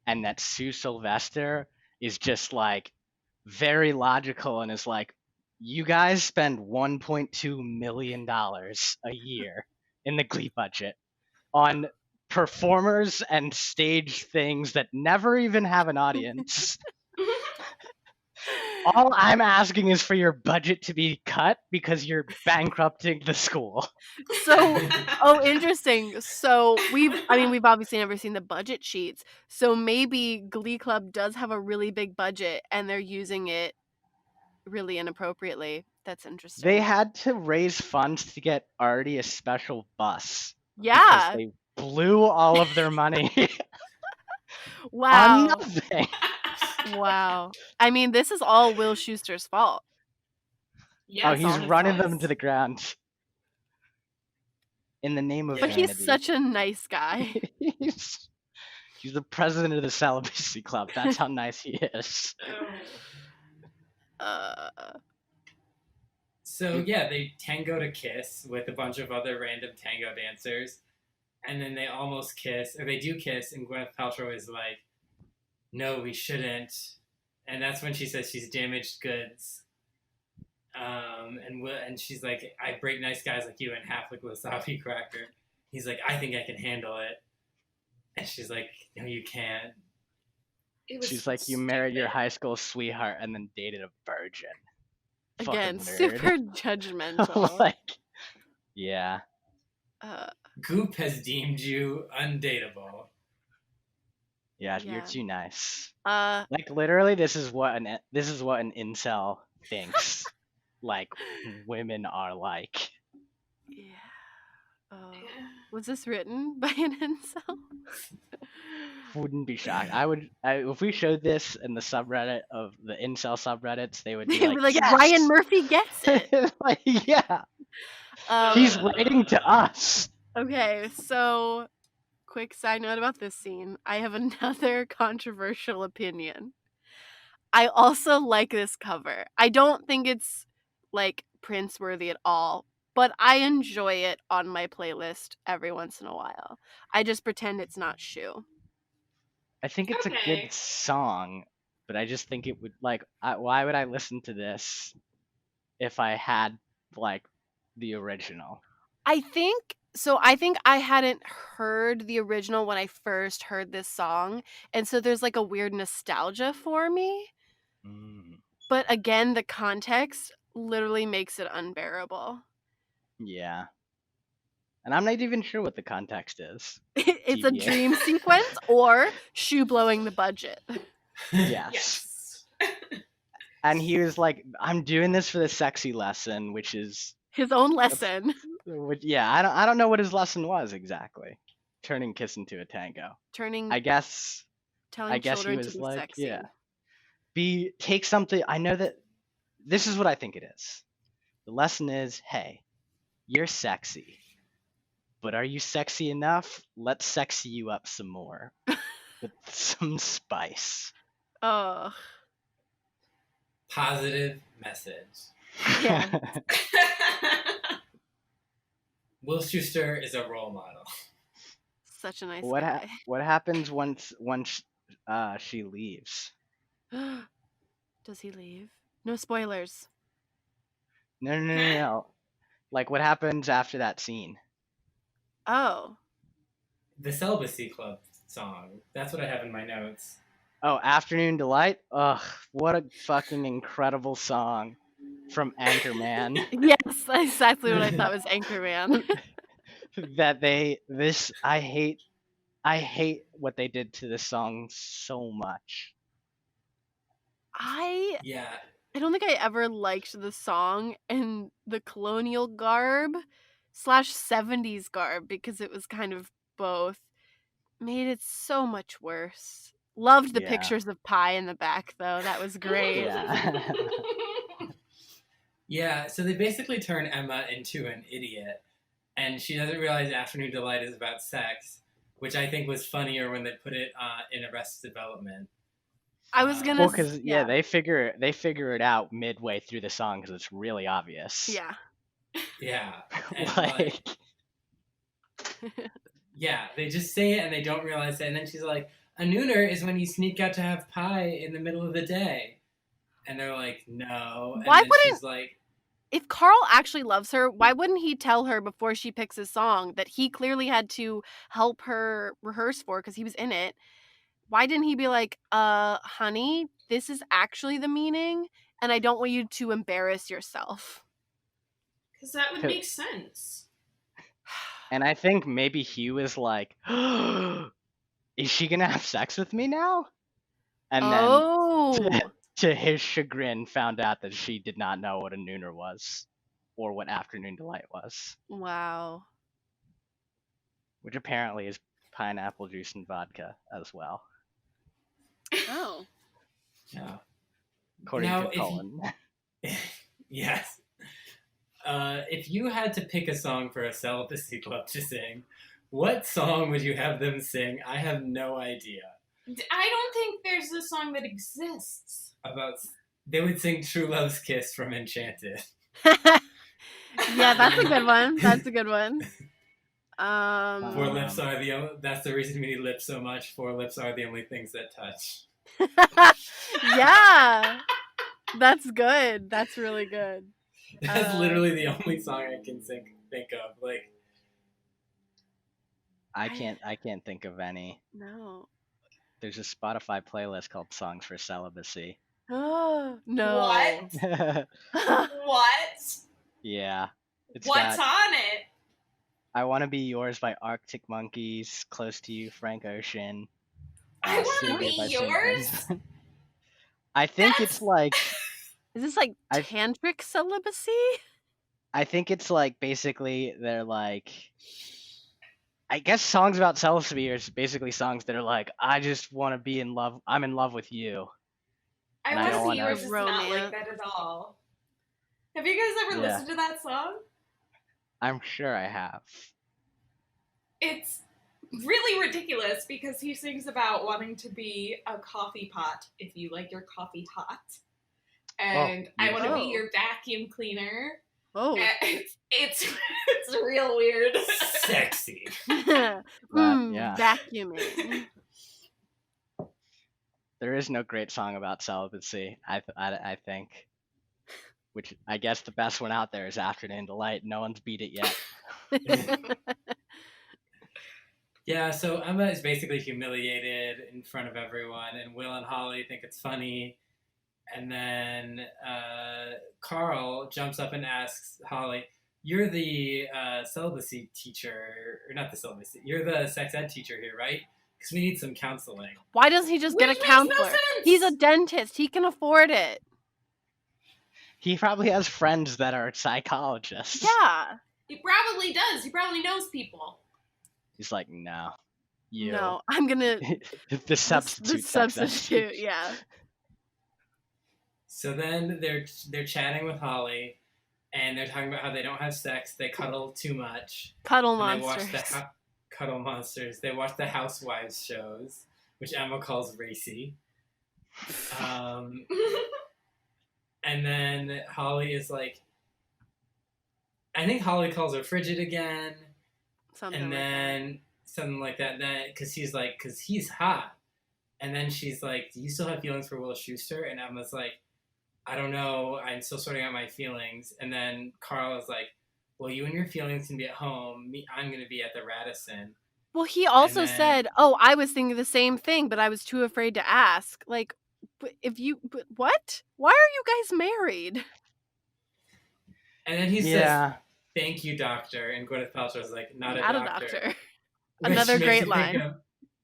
and that Sylvester is just like very logical and is like, you guys spend $1.2 million a year in the Glee budget on performers and stage things that never even have an audience. All I'm asking is for your budget to be cut because you're bankrupting the school. So, interesting. So we've obviously never seen the budget sheets. So maybe Glee Club does have a really big budget and they're using it really inappropriately. That's interesting. They had to raise funds to get Artie a special bus because yeah. they blew all of their money on Wow. nothing. Wow. I mean, this is all Will Schuster's fault. Yeah, Oh, it's he's all his running fault. them to the ground in the name of But Yeah. he's vanity. such a nice guy. He's the president of the celibacy club. That's how nice he is. Oh. So yeah, they tango to kiss with a bunch of other random tango dancers, and then they almost kiss, or they do kiss, and Gwyneth Paltrow is like, "No, we shouldn't," and that's when she says she's damaged goods. And she's like, "I break nice guys like you in half like a wasabi cracker." He's like, "I think I can handle it," and she's like, "No, you can't." It was She's like, you married your stupid. high school sweetheart and then dated a virgin. Again, Fucking nerd. super judgmental. Like, yeah. Goop has deemed you undateable. Yeah, Yeah. you're too nice. Uh, Like literally, this is what an incel thinks. Like women are like. yeah. Was this written by an incel? Wouldn't be shocked. If we showed this in the subreddit of the incel subreddits, they would be They'd like, be like, yes! Ryan Murphy gets it. Like, yeah, Um, he's writing to us. Okay, so quick side note about this scene. I have another controversial opinion. I also like this cover. I don't think it's like Prince worthy at all, but I enjoy it on my playlist every once in a while. I just pretend it's not Shoe. I think it's a Okay. good song, but I just think it would like. Why would I listen to this if I had like the original? I think I hadn't heard the original when I first heard this song, and so there's like a weird nostalgia for me. Mm, But again, the context literally makes it unbearable. yeah, and I'm not even sure what the context is. It's a TBA. dream sequence or Shoe blowing the budget. Yes. And he was like, "I'm doing this for the sexy lesson," which is, His own lesson. yeah, I don't know what his lesson was exactly. Turning kiss into a tango. Turning I guess telling he children was to be like, sexy. yeah. Take something. I know that this is what I think it is. The lesson is, hey, you're sexy, but are you sexy enough? Let's sexy you up some more with some spice. Oh. Positive message. Yeah. Will Schuster is a role model. Such a nice What guy. what happens once she leaves? Does he leave? No spoilers. No. Like what happens after that scene? Oh. The Celibacy Club song. That's what I have in my notes. Oh, Afternoon Delight? Ugh, what a fucking incredible song from Anchorman. Yes, that's exactly what I thought was Anchorman. I hate what they did to this song so much. Yeah. I don't think I ever liked the song and the colonial garb / 70s garb because it was kind of both. Made it so much worse. Loved the Yeah. pictures of pie in the back though. That was great. Yeah. Yeah, so they basically turn Emma into an idiot, and she doesn't realize Afternoon Delight is about sex, which I think was funnier when they put it in Arrested Development. I was gonna Well, because they figure it out midway through the song because it's really obvious. Yeah. Yeah. And Like, yeah, they just say it and they don't realize it, and then she's like, "A nooner is when you sneak out to have pie in the middle of the day," and they're like, "No." And Why then wouldn't- she's like, If Carl actually loves her, why wouldn't he tell her before she picks a song that he clearly had to help her rehearse for because he was in it? Why didn't he be like, honey, this is actually the meaning, and I don't want you to embarrass yourself? Because that would make sense. and I think maybe he was like, "Is she gonna have sex with me now?" And Oh. to his chagrin, found out that she did not know what a nooner was or what afternoon delight was, Wow. which apparently is pineapple juice and vodka as well, Oh. Yeah. according Now, to if you- Cullen. Yes. If you had to pick a song for a celibacy club to sing, what song would you have them sing? I have no idea. I don't think there's a song that exists. They would sing True Love's Kiss from Enchanted. Yeah, that's a good one. That's a good one. Four lips are that's the reason we need lips so much. 4 lips are the only things that touch. Yeah. That's good. That's really good. That's literally the only song I can think of. Like, I can't think of any. No. There's a Spotify playlist called Songs for Celibacy. Oh, no. What? What? Yeah. What's on it? I Want to Be Yours by Arctic Monkeys, Close to You, Frank Ocean. I Want to Sylvia Be by Yours? Singleton. I think it's like, Is this like tantric celibacy? I think it's like basically they're like, I guess songs about celibacy are basically songs that are like, I just want to be in love. I'm in love with you. I And I Want don't to Be wanna- Yours is not like Romance. that at all. Have you guys ever Yeah. listened to that song? I'm sure I have. It's really ridiculous because he sings about wanting to be a coffee pot if you like your coffee hot. And I want to Oh. be your vacuum cleaner. Oh. And it's real weird. sexy. Yeah. Vacuuming. There is no great song about celibacy, I think. Which I guess the best one out there is Afternoon Delight. No one's beat it yet. Yeah, so Emma is basically humiliated in front of everyone, and Will and Holly think it's funny. And then Carl jumps up and asks Holly, "You're the celibacy teacher, or not the celibacy, you're the sex ed teacher here, right? Because we need some counseling." Why doesn't he just get a Which makes no counselor? sense. He's a dentist. He can afford it. He probably has friends that are psychologists. Yeah. He probably does. He probably knows people. He's like, no. You. No, I'm gonna the substitute. the sex ed substitute. teacher. Yeah. So then they're chatting with Holly, and they're talking about how they don't have sex, they cuddle too much. Cuddle And monsters. they watch the cuddle monsters. They watch the Housewives shows, which Emma calls racy. And then Holly is like, I think Holly calls her frigid again, Something and like then something like that. Then because he's hot, and then she's like, "Do you still have feelings for Will Schuester?" And Emma's like, "I don't know. I'm still sorting out my feelings." And then Carl is like, "Well, you and your feelings can be at home. I'm going to be at the Radisson." Well, he also And then- said, "Oh, I was thinking the same thing, but I was too afraid to ask." Like, what? Why are you guys married? And then he Yeah. says, "Thank you, doctor." And Gwyneth Paltrow's like, "Not a Not doctor." a doctor. Which Another makes great me think line.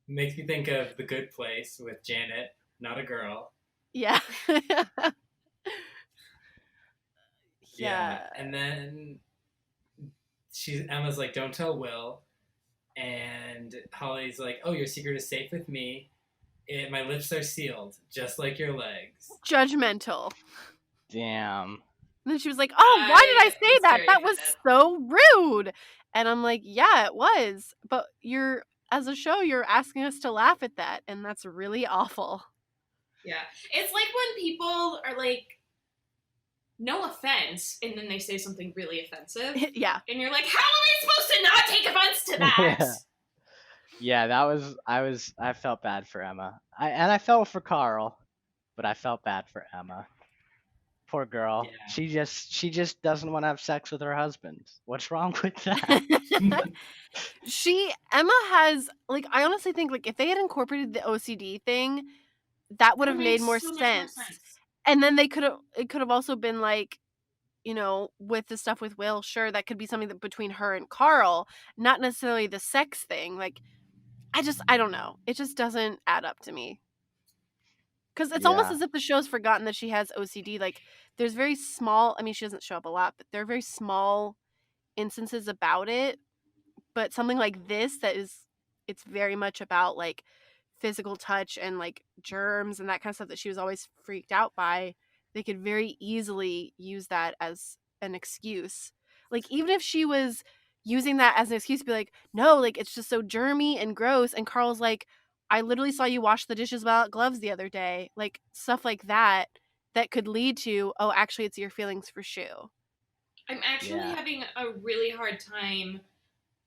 makes me think of The Good Place with Janet, not a girl. Yeah. Yeah. And then Emma's like, "Don't tell Will." And Holly's like, "Oh, your secret is safe with me. My lips are sealed, just like your legs." Judgmental. Damn. And then she was like, "Oh, why did I say It's that? very That was offensive. so rude." And I'm like, "Yeah, it was. But as a show, you're asking us to laugh at that, and that's really awful." Yeah. It's like when people are like, no offense, and then they say something really offensive. Yeah. And you're like, how am I supposed to not take offense to that? Yeah, I felt bad for Emma. I felt for Carl, but I felt bad for Emma. Poor girl. Yeah. She just doesn't want to have sex with her husband. What's wrong with that? Emma has, like, I honestly think, like, if they had incorporated the OCD thing, that would have made more so much sense. And then it could have also been like, with the stuff with Will, sure, that could be something that between her and Carl, not necessarily the sex thing. Like, I don't know. It just doesn't add up to me. Because it's almost Yeah. as if the show's forgotten that she has OCD. Like, there's very small, I mean, she doesn't show up a lot, but there are very small instances about it. But something like this it's very much about, like, physical touch and, like, germs and that kind of stuff that she was always freaked out by. They could very easily use that as an excuse. Like, even if she was using that as an excuse to be like, no, like, it's just so germy and gross. And Carl's like, I literally saw you wash the dishes without gloves the other day. Like, stuff like that could lead to, oh, actually, it's your feelings for Shu. I'm actually Yeah. having a really hard time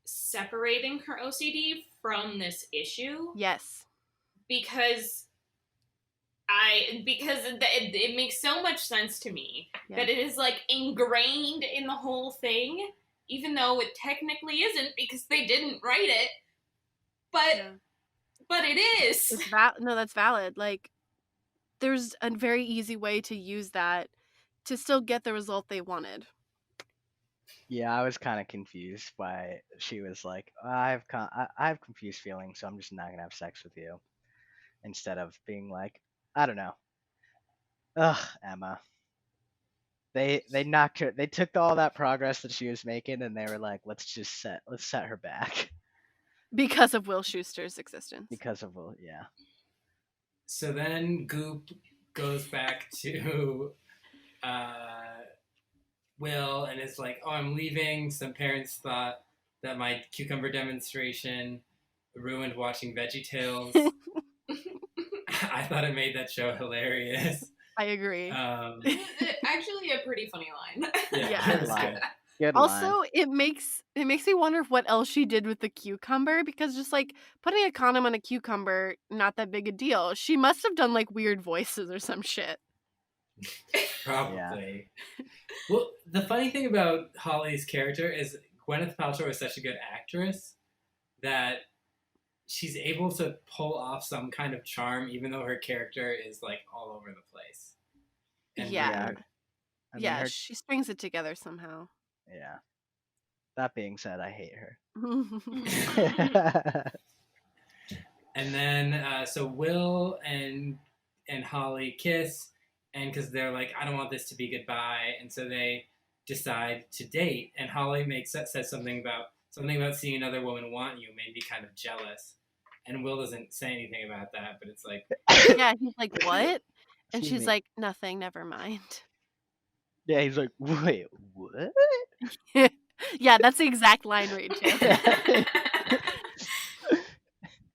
separating her OCD from this issue Yes. because it makes so much sense to me that it is like ingrained in the whole thing, even though it technically isn't because they didn't write it. But it is. It's no, that's valid. Like, there's a very easy way to use that to still get the result they wanted. Yeah, I was kind of confused why she was like, I have confused feelings, so I'm just not gonna have sex with you, instead of being like, I don't know. Ugh, Emma. They knocked her. They took all that progress that she was making, and they were like, let's set her back Because of Will Schuster's existence. because of yeah. So then Goop goes back to Will and is like, oh, I'm leaving. Some parents thought that my cucumber demonstration ruined watching VeggieTales. I thought it made that show hilarious. I agree. Actually, a pretty funny line. Yeah. Good line. Good Also, line. it makes me wonder what else she did with the cucumber, because just like putting a condom on a cucumber, not that big a deal. She must have done like weird voices or some shit. Probably. Yeah. Well, the funny thing about Holly's character is Gwyneth Paltrow is such a good actress that she's able to pull off some kind of charm, even though her character is like all over the place. And yeah. I mean, She strings it together somehow. Yeah. That being said, I hate her. And then, so Will and Holly kiss, and because they're like, I don't want this to be goodbye, and so they decide to date. And Holly says something about seeing another woman want you made me kind of jealous. And Will doesn't say anything about that, but it's like, yeah, he's like, what? And she's like, nothing, never mind. Yeah, he's like, wait, what? Yeah, that's the exact line read too.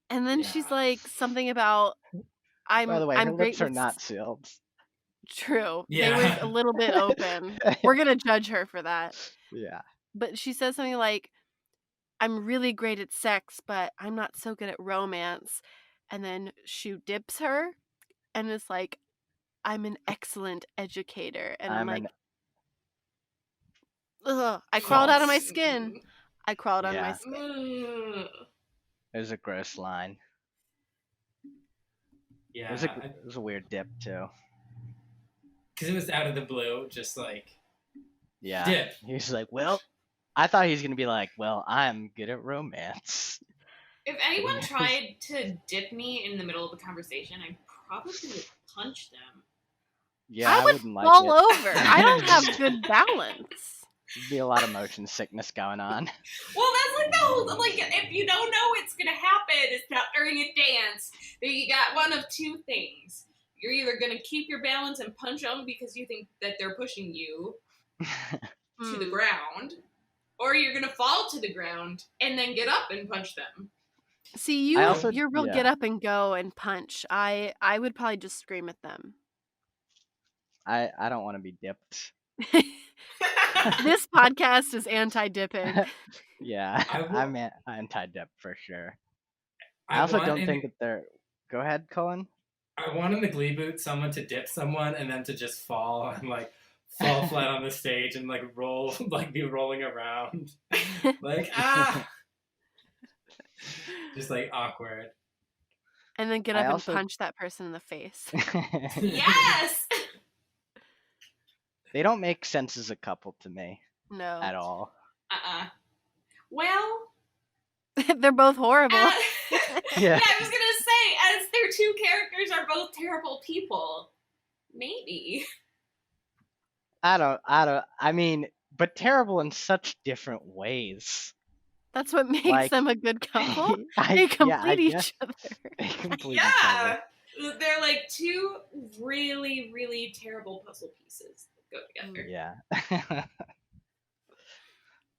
And then she's like something about, By the way, I'm her great lips are with... not sealed. True. Yeah. They were a little bit open. We're gonna judge her for that. Yeah. But she says something like, I'm really great at sex, but I'm not so good at romance. And then Shu dips her and is like, I'm an excellent educator. And I'm like, ugh, I crawled out of my skin. I crawled out of my skin. It was a gross line. Yeah. It was a weird dip, too. Because it was out of the blue, just like, yeah. Dip. He's like, well, I thought he was going to be like, well, I'm good at romance. If anyone tried to dip me in the middle of a conversation, I probably would punch them. Yeah, I would wouldn't fall like it. over. I don't have good balance. There'd be a lot of motion sickness going on. Well, that's like the whole, like, if you don't know it's gonna happen, it's not during a dance, then you got one of two things. You're either gonna keep your balance and punch them because you think that they're pushing you to the ground, or you're gonna fall to the ground and then get up and punch them. See, you're real get up and go and punch. I would probably just scream at them. I don't want to be dipped. This podcast is anti-dipping. Yeah, I'm anti-dip for sure. I also don't think that they're... Go ahead, Cullen. I want in the Gleeboot someone to dip someone and then to just fall and like fall flat on the stage and like roll, like be rolling around. Like, just like awkward. And then get up and punch that person in the face. Yes! They don't make sense as a couple to me. No. At all. Well... They're both horrible. Yeah, I was gonna say, as their other two characters are both terrible people. Maybe. I mean, but terrible in such different ways. That's what makes Like, them a good couple. I They guess complete each other. they complete each other. Yeah. They're like two really, really terrible puzzle pieces that go together. Yeah.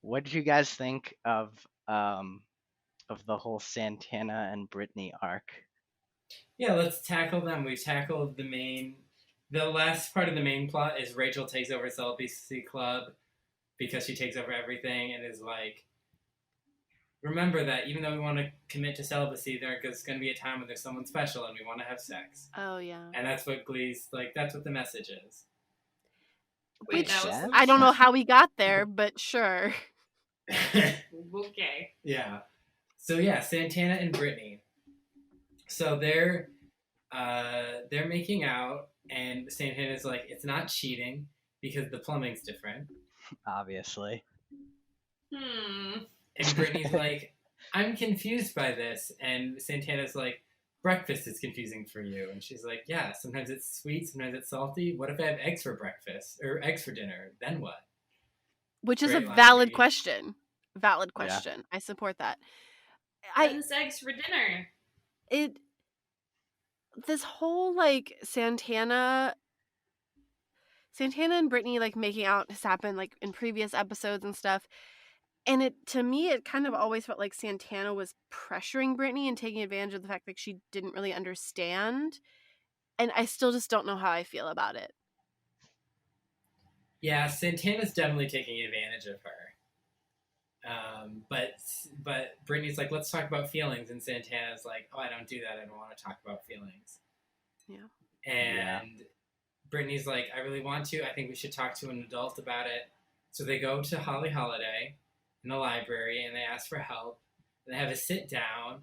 What did you guys think of the whole Santana and Brittany arc? Yeah, let's tackle them. We've tackled the last part of the main plot is Rachel takes over Celibacy Club because she takes over everything and is like, remember that even though we want to commit to celibacy, there's going to be a time when there's someone special and we want to have sex. Oh yeah. And that's what Glee's like. That's what the message is. Wait, Which that was I don't know how we got there, but sure. Okay. Yeah. So yeah, Santana and Brittany. So they're making out, and Santana's like, it's not cheating because the plumbing's different. Obviously. And Brittany's like, I'm confused by this, and Santana's like, breakfast is confusing for you, and she's like, yeah, sometimes it's sweet, sometimes it's salty. What if I have eggs for breakfast or eggs for dinner? Then what? Which is Great a line valid reading. question. Valid question. I support that. When's eggs for dinner? This whole like Santana and Brittany like making out has happened like in previous episodes and stuff. And to me it kind of always felt like Santana was pressuring Brittany and taking advantage of the fact that she didn't really understand. And I still just don't know how I feel about it. Yeah, Santana's definitely taking advantage of her. But Brittany's like, let's talk about feelings, and Santana's like, oh, I don't do that. I don't want to talk about feelings. Yeah. And Brittany's like, I really want to. I think we should talk to an adult about it. So they go to Holliday in the library, and they ask for help. And they have a sit down,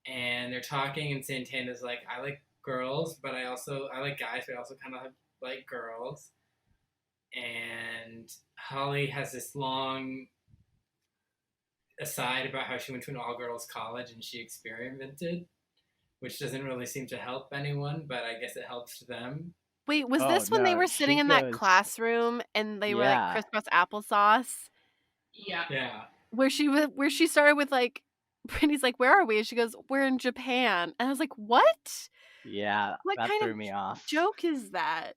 and they're talking, and Santana's like, I like girls, but I like guys, but I also kind of like girls. And Holly has this long aside about how she went to an all-girls college and she experimented, which doesn't really seem to help anyone, but I guess it helps them. Wait, was this when they were sitting in that classroom and they were like crisscross applesauce? Yeah. Yeah. Where she started with like, Brittany's like, where are we? And she goes, we're in Japan. And I was like, what? Yeah, what that kind threw of me off. Joke is that?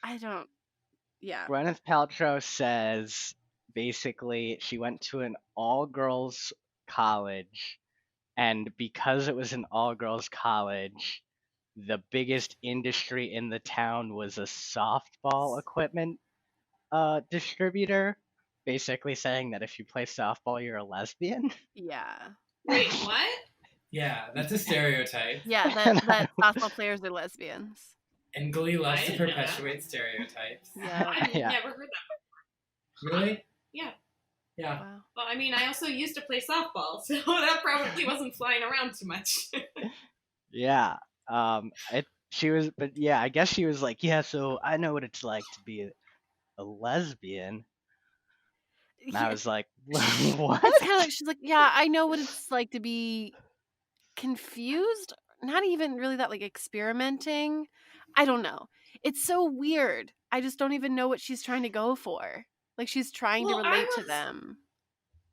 I don't. Yeah. Gwyneth Paltrow says basically she went to an all-girls college, and because it was an all-girls college, the biggest industry in the town was a softball equipment distributor, basically saying that if you play softball, you're a lesbian. Yeah. Wait, what? Yeah, that's a stereotype. Yeah, that softball players are lesbians. And Glee loves to perpetuate stereotypes. Yeah. I've never heard that before. Really? Yeah. Yeah. Wow. Well, I mean, I also used to play softball, so that probably wasn't flying around too much. Yeah. She was, but yeah, I guess she was like, yeah, so I know what it's like to be a lesbian. And I was like, what? It's kind of like, she's like, yeah, I know what it's like to be confused. Not even really that like experimenting. I don't know. It's so weird. I just don't even know what she's trying to go for. Like she's trying to relate to them.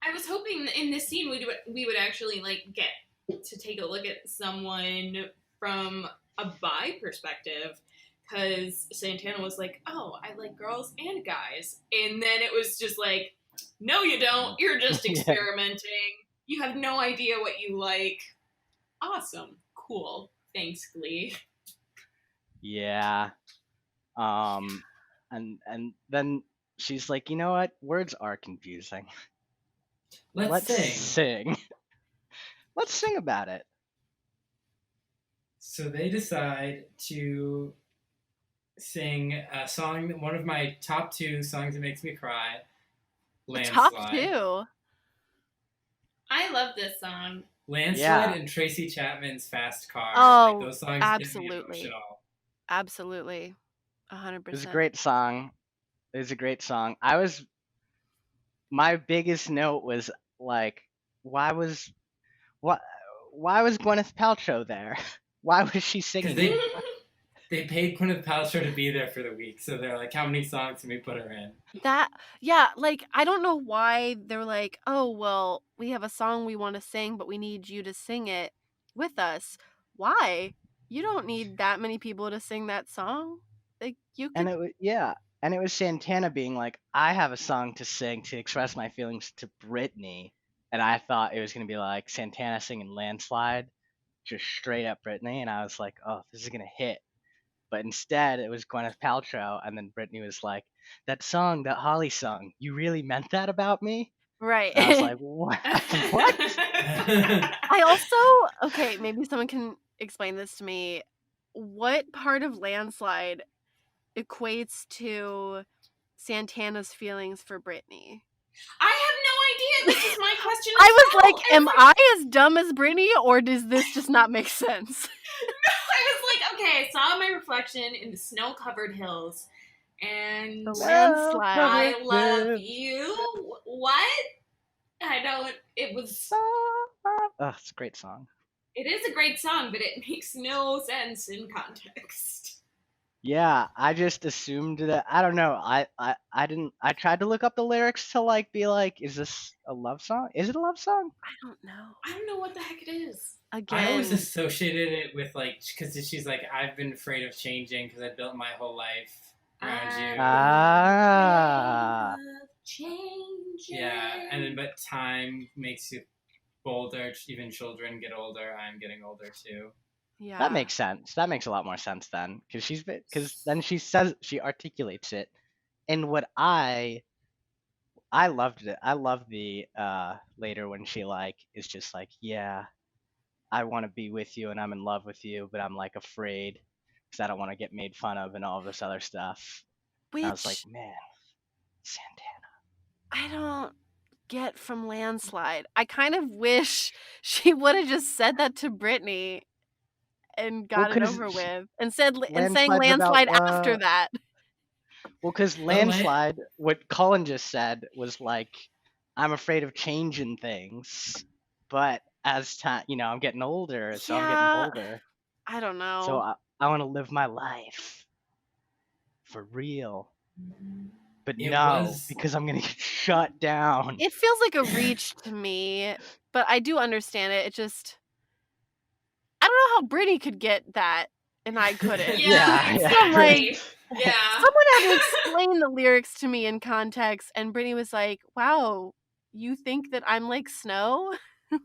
I was hoping in this scene we would actually like get to take a look at someone from a bi perspective, because Santana was like, oh, I like girls and guys, and then it was just like, no, you don't. You're just experimenting. You have no idea what you like. Awesome. Cool. Thanks, Glee. Yeah. And then she's like, you know what? Words are confusing. Let's sing. Let's sing about it. So they decide to sing a song, one of my top 2 songs that makes me cry, Landslide. Top 2? I love this song. Landslide and Tracy Chapman's Fast Car. Oh, like, those songs absolutely. Absolutely. 100%. It was a great song. My biggest note was like, why was Gwyneth Paltrow there? Why was she Because singing? they paid Gwyneth Paltrow to be there for the week, so they're like, how many songs can we put her in? Like, I don't know why they're like, oh, well, we have a song we want to sing, but we need you to sing it with us. Why? You don't need that many people to sing that song. Like, you could. And it was Santana being like, I have a song to sing to express my feelings to Britney, and I thought it was gonna be like Santana singing Landslide, just straight up Britney, and I was like, oh, this is gonna hit. But instead, it was Gwyneth Paltrow, and then Britney was like, that song that Holly sung, you really meant that about me? Right. And I was like, what? What? I also, okay, maybe someone can explain this to me. What part of Landslide equates to Santana's feelings for Britney? I have no idea. This is my question. I as was well. like, am I as dumb as Britney, or does this just not make sense? I was like, okay, I saw my reflection in the snow-covered hills, and The landslide. I love you. What? I don't. It was. Oh, it's a great song. It is a great song, but it makes no sense in context. Yeah, I just assumed that. I don't know. I didn't. I tried to look up the lyrics to like be like, is this a love song? Is it a love song? I don't know. I don't know what the heck it is. Again, I always associated it with like, because she's like, I've been afraid of changing because I built my whole life around you. Ah. Changing. Yeah, and then but time makes you bolder. Even children get older. I'm getting older too. yeah, That makes sense. That makes a lot more sense then, because then she articulates it, and what I loved it. I love the later when she like is just like, yeah, I want to be with you and I'm in love with you, but I'm like afraid because I don't want to get made fun of and all this other stuff. And I was like, which man, Santana. I don't get from Landslide. I kind of wish she would have just said that to Britney and got it 'cause over with, and sang Landslide's Landslide about after that. well, because Landslide, what Cullen just said was like, I'm afraid of changing things, but as time, I'm getting older, so I'm getting Yeah, bolder. I don't So know. I want to live my life for real. But It no, was- because I'm gonna get shut down. It feels like a reach to me, but I do understand it. It just, I don't know how Britney could get that and I couldn't. Yeah, exactly. I'm like, yeah. someone had to explain the lyrics to me in context, and Britney was like, wow, you think that I'm like snow?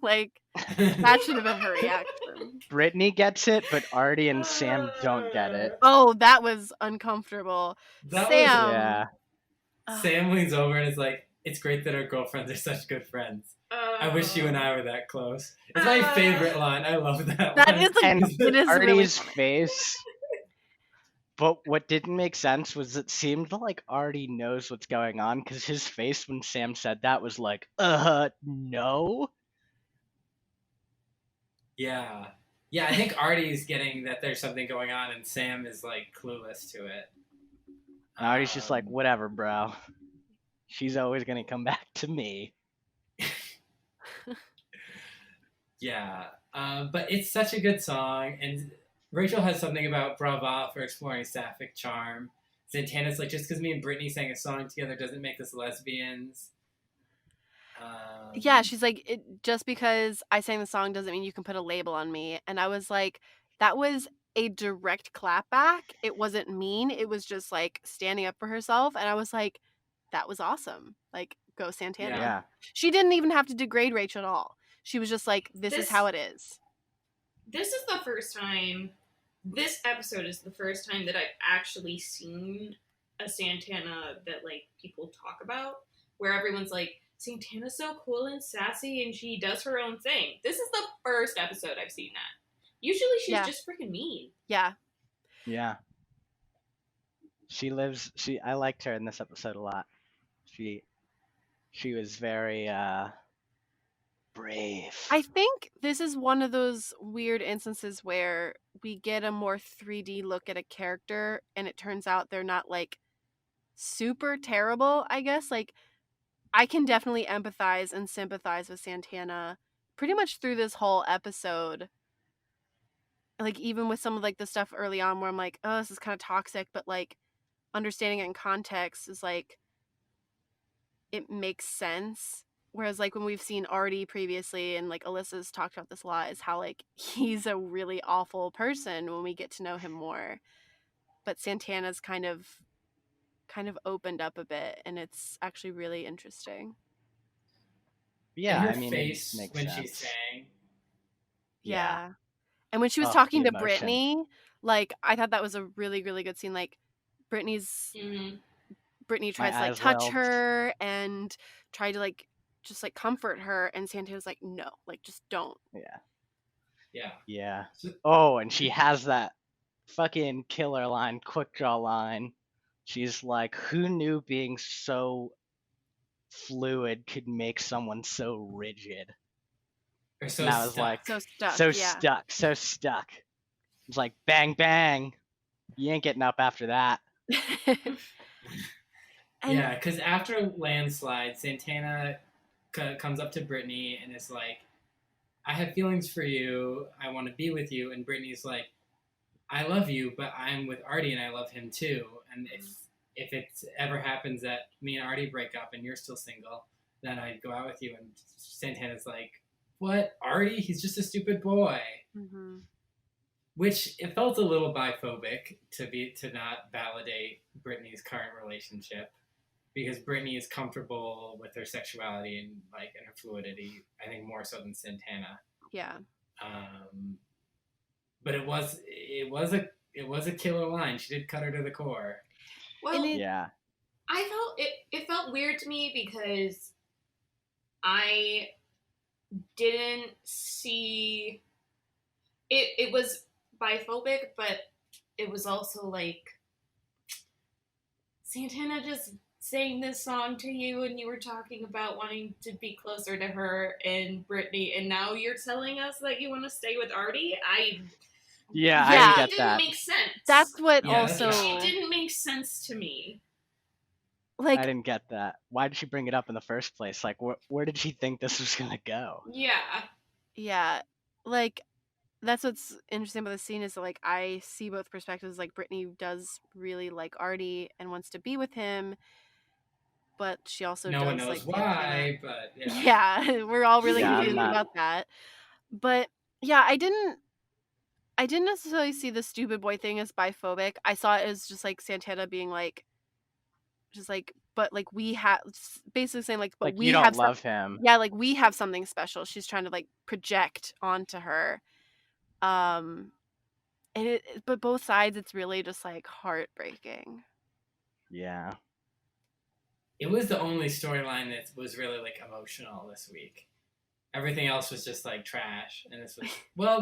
Like, that should have been her reaction. Brittany gets it, but Artie and Sam don't get it. Oh, that was uncomfortable. That was- Yeah. Sam leans over and is like, it's great that our girlfriends are such good friends. I wish you and I were that close. It's my favorite line. I love that That line. is And it is really Artie's funny. face. But what didn't make sense was it seemed like Artie knows what's going on because his face when Sam said that was like, no. Yeah. Yeah, I think Artie's getting that there's something going on and Sam is like clueless to it. And Artie's just like, whatever, bro. She's always gonna come back to me. Yeah. But it's such a good song, and Rachel has something about brava for exploring sapphic charm. Santana's like, just because me and Brittany sang a song together doesn't make us lesbians. Yeah, she's like, just because I sang the song doesn't mean you can put a label on me. And I was like, that was a direct clapback. It wasn't mean. It was just like standing up for herself. And I was like, that was awesome. Like, go Santana. Yeah. She didn't even have to degrade Rachel at all. She was just like, this is how it is. This is the first time, this episode is the first time that I've actually seen a Santana that, like, people talk about, where everyone's like, Santana's so cool and sassy and she does her own thing. This is the first episode I've seen that. Usually she's just freaking mean. Yeah. Yeah. I liked her in this episode a lot. She was very brave. I think this is one of those weird instances where we get a more 3D look at a character and it turns out they're not like super terrible, I guess. Like, I can definitely empathize and sympathize with Santana pretty much through this whole episode. like even with some of like the stuff early on where I'm like, oh, this is kind of toxic, but like understanding it in context is like it makes sense. Whereas like when we've seen Artie previously, and like Alyssa's talked about this a lot, is how like he's a really awful person when we get to know him more. But Santana's kind of opened up a bit, and it's actually really interesting. Yeah, and her I mean, it face makes when sense. she sang. Yeah. And when she was Oh, talking the to emotion. Brittany, like I thought that was a really, really good scene. Like Brittany tries to like eyes touch welled. her and try to like just like comfort her, and Santana's like, no, like just don't. Yeah. So, Oh, and she has that fucking killer line, quick draw line. She's like, who knew being so fluid could make someone so rigid? or so And I was stuck. like, So stuck. so stuck. It's like, bang, bang. You ain't getting up after that. Yeah, because after Landslide, Santana comes up to Brittany and is like, I have feelings for you. I want to be with you. And Brittany's like, I love you, but I'm with Artie and I love him too. And if it ever happens that me and Artie break up and you're still single, then I'd go out with you. And Santana's like, what? Artie? He's just a stupid boy. Mm-hmm. Which it felt a little biphobic to not validate Brittany's current relationship, because Brittany is comfortable with her sexuality and like and her fluidity, I think more so than Santana. Yeah. But it was a killer line. She did cut her to the core. Well, Yeah. I felt it felt weird to me because I didn't see it was biphobic, but it was also like Santana just sang this song to you and you were talking about wanting to be closer to her and Brittany, and now you're telling us that you want to stay with Artie? I get didn't that. make sense. That's what Yeah, also It didn't make sense to me. like I didn't get that. Why did she bring it up in the first place? Like, where did she think this was gonna go? Yeah. like that's what's interesting about the scene is that, like, I see both perspectives. Like Brittany does really like Artie and wants to be with him, but she also No does one knows like why, but yeah, we're all really Yeah, I'm confused not- about that. But yeah, I didn't necessarily see the stupid boy thing as biphobic. I saw it as just like Santana being like, just like, but like we have, basically saying like, but like we you don't have love him. yeah, like we have something special. She's trying to like project onto her. And but both sides, it's really just like heartbreaking. Yeah. It was the only storyline that was really like emotional this week. Everything else was just like trash, and this was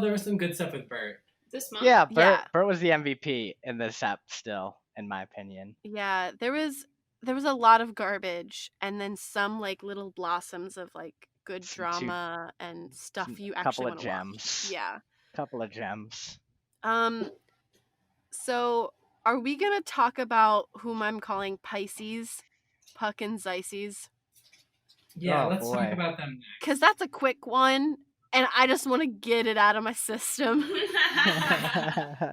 there was some good stuff with Bert. This month? Yeah, Yeah. Bert was the MVP in this app still, in my opinion. Yeah, there was a lot of garbage, and then some like little blossoms of like good drama and stuff you actually want to watch. Yeah. Couple of gems. So are we gonna talk about whom I'm calling Pisces, Puck and Zicys? Yeah, let's talk about them next. Because that's a quick one, and I just want to get it out of my system.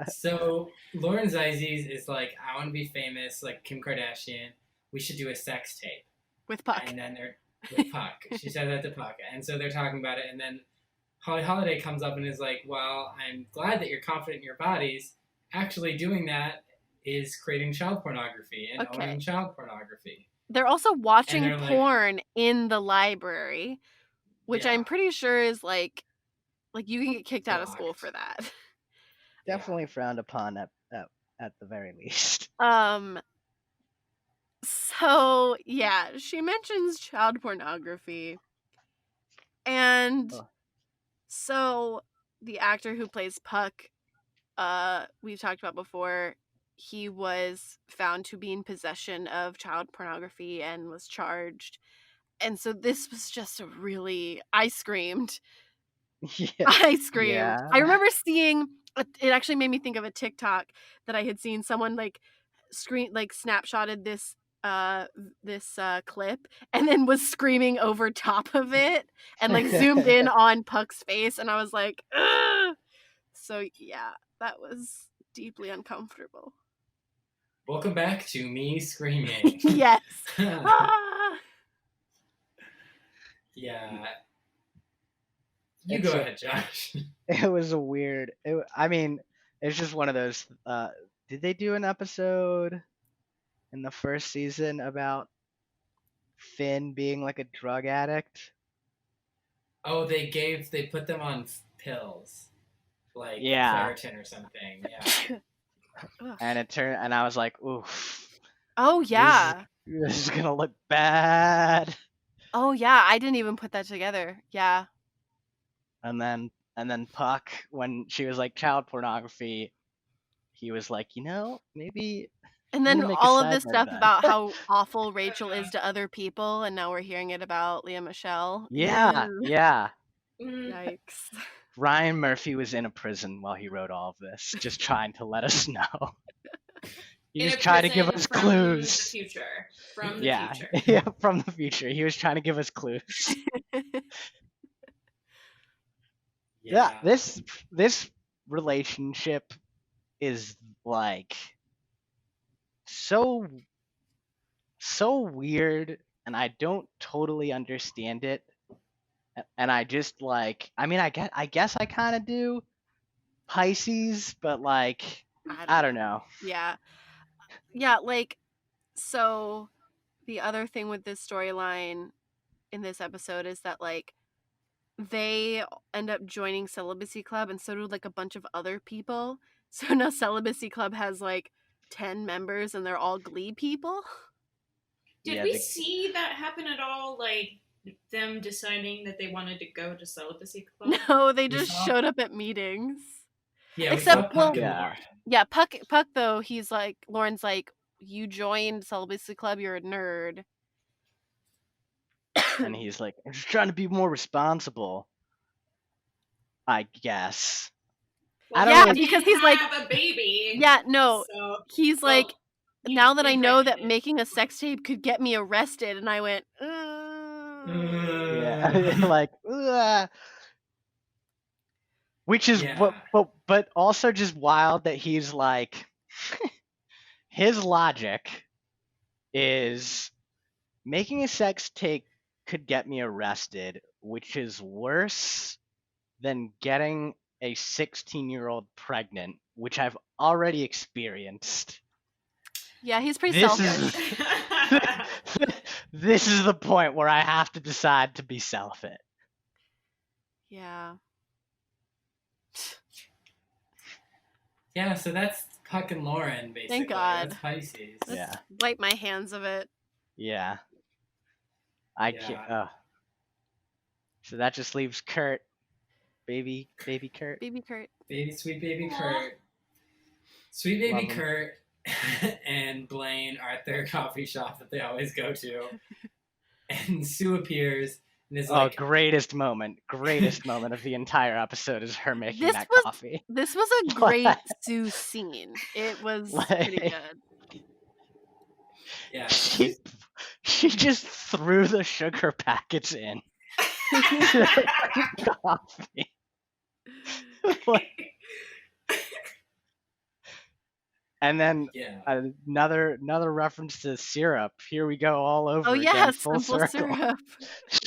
So Lauren Zizes is like, I want to be famous like Kim Kardashian. We should do a sex tape with Puck. And then they're with Puck. She said that to Puck, and so they're talking about it. And then Holliday comes up and is like, "Well, I'm glad that you're confident in your bodies. Actually, doing that is creating child pornography and owning child pornography." They're also watching porn like, in the library, which I'm pretty sure is like you can get kicked out of school for that. Definitely frowned upon at the very least. So yeah, she mentions child pornography, and so the actor who plays Puck, we've talked about before, he was found to be in possession of child pornography and was charged. And so this was just a really, I screamed. Yeah. I screamed. Yeah. I remember seeing, it actually made me think of a TikTok that I had seen. Someone like snapshotted this clip and then was screaming over top of it and like zoomed in on Puck's face, and I was like, ugh! So yeah, that was deeply uncomfortable. Welcome back to me screaming. Yes. Ah! Yeah. You go ahead, Josh. It was a weird. I mean, it's just one of those. Did they do an episode in the first season about Finn being like a drug addict? Oh, they put them on pills, like Yeah. Claritin or something. Yeah. Ugh. And I was like, oof. Oh yeah. This is gonna look bad. Oh yeah, I didn't even put that together. Yeah. And then Puck, when she was like child pornography, he was like, maybe. And I'm then gonna make a all of side this note stuff that. about how awful Rachel is to other people, and now we're hearing it about Leah Michelle. Yeah, Ew. yeah. Yikes. Ryan Murphy was in a prison while he wrote all of this, just trying to let us know. He was trying to give us clues. From the Yeah, future. yeah, from the future. He was trying to give us clues. Yeah, this relationship is like so weird, and I don't totally understand it. And I just like, I mean, I guess I kind of do. Pisces, but like, I don't know. Yeah. Yeah, like, so the other thing with this storyline in this episode is that, like, they end up joining Celibacy Club, and so do, like, a bunch of other people. So now Celibacy Club has, like, 10 members, and they're all Glee people. Did we see that happen at all? Like, them deciding that they wanted to go to Celibacy Club? No, they just showed up at meetings. Yeah, except Puck and Lauren. Yeah, Puck though, he's like, Lauren's like, you joined Celibacy Club, you're a nerd. And he's like, I'm just trying to be more responsible, I guess. Well, yeah, because he's like, have a baby. Yeah, no, so, he's like, now that I know that making a sex tape could get me arrested, and I went, yeah, like, which is but also just wild that he's like, his logic is making a sex tape could get me arrested, which is worse than getting a 16-year-old pregnant, which I've already experienced. Yeah, he's pretty selfish. This is the point where I have to decide to be selfish. Yeah. Yeah, so that's Puck and Lauren, basically. Thank God. That's Pisces. Let's wipe my hands of it. Yeah. I can't. So that just leaves Kurt. Baby Kurt. Baby Kurt. Sweet baby Kurt. Sweet baby Kurt and Blaine are at their coffee shop that they always go to. And Sue appears and is like... greatest moment of the entire episode is her making coffee. This was a great Sue scene. It was pretty good. Yeah. She just threw the sugar packets in. Coffee. And then another reference to syrup. Here we go all over again. Full simple circle. Syrup.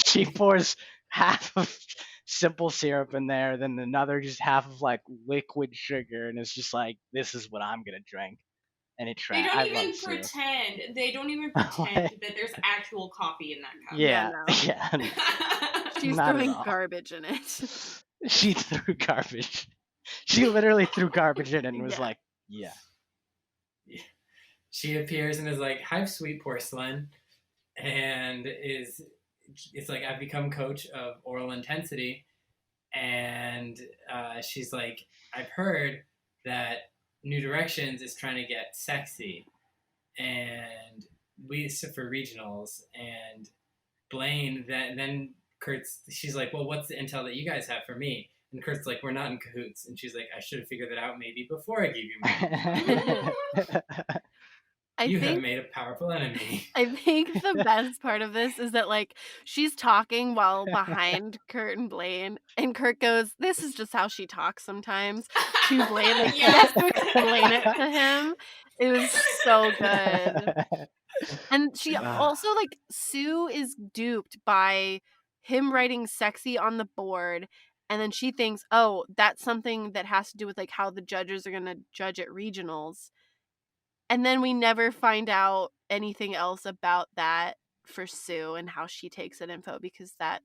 She pours half of simple syrup in there, then another just half of like liquid sugar, and it's just like, this is what I'm gonna drink. And it's They don't even pretend. They don't even pretend that there's actual coffee in that cup. Yeah. She's throwing garbage in it. She threw garbage. She literally threw garbage in and was like, yeah. She appears and is like, hi, sweet porcelain. And it's like, I've become coach of oral intensity. And she's like, I've heard that New Directions is trying to get sexy. And for regionals. And Blaine, then she's like, well, what's the intel that you guys have for me? And Kurt's like, we're not in cahoots. And she's like, I should have figured that out maybe before I gave you money. You have think made a powerful enemy. I think the best part of this is that like she's talking while behind Kurt and Blaine, and Kurt goes, "This is just how she talks sometimes." To Blaine, like he has to explain it to him. It was so good. And she also like Sue is duped by him writing sexy on the board, and then she thinks, "Oh, that's something that has to do with like how the judges are going to judge at regionals." And then we never find out anything else about that for Sue and how she takes that info, because that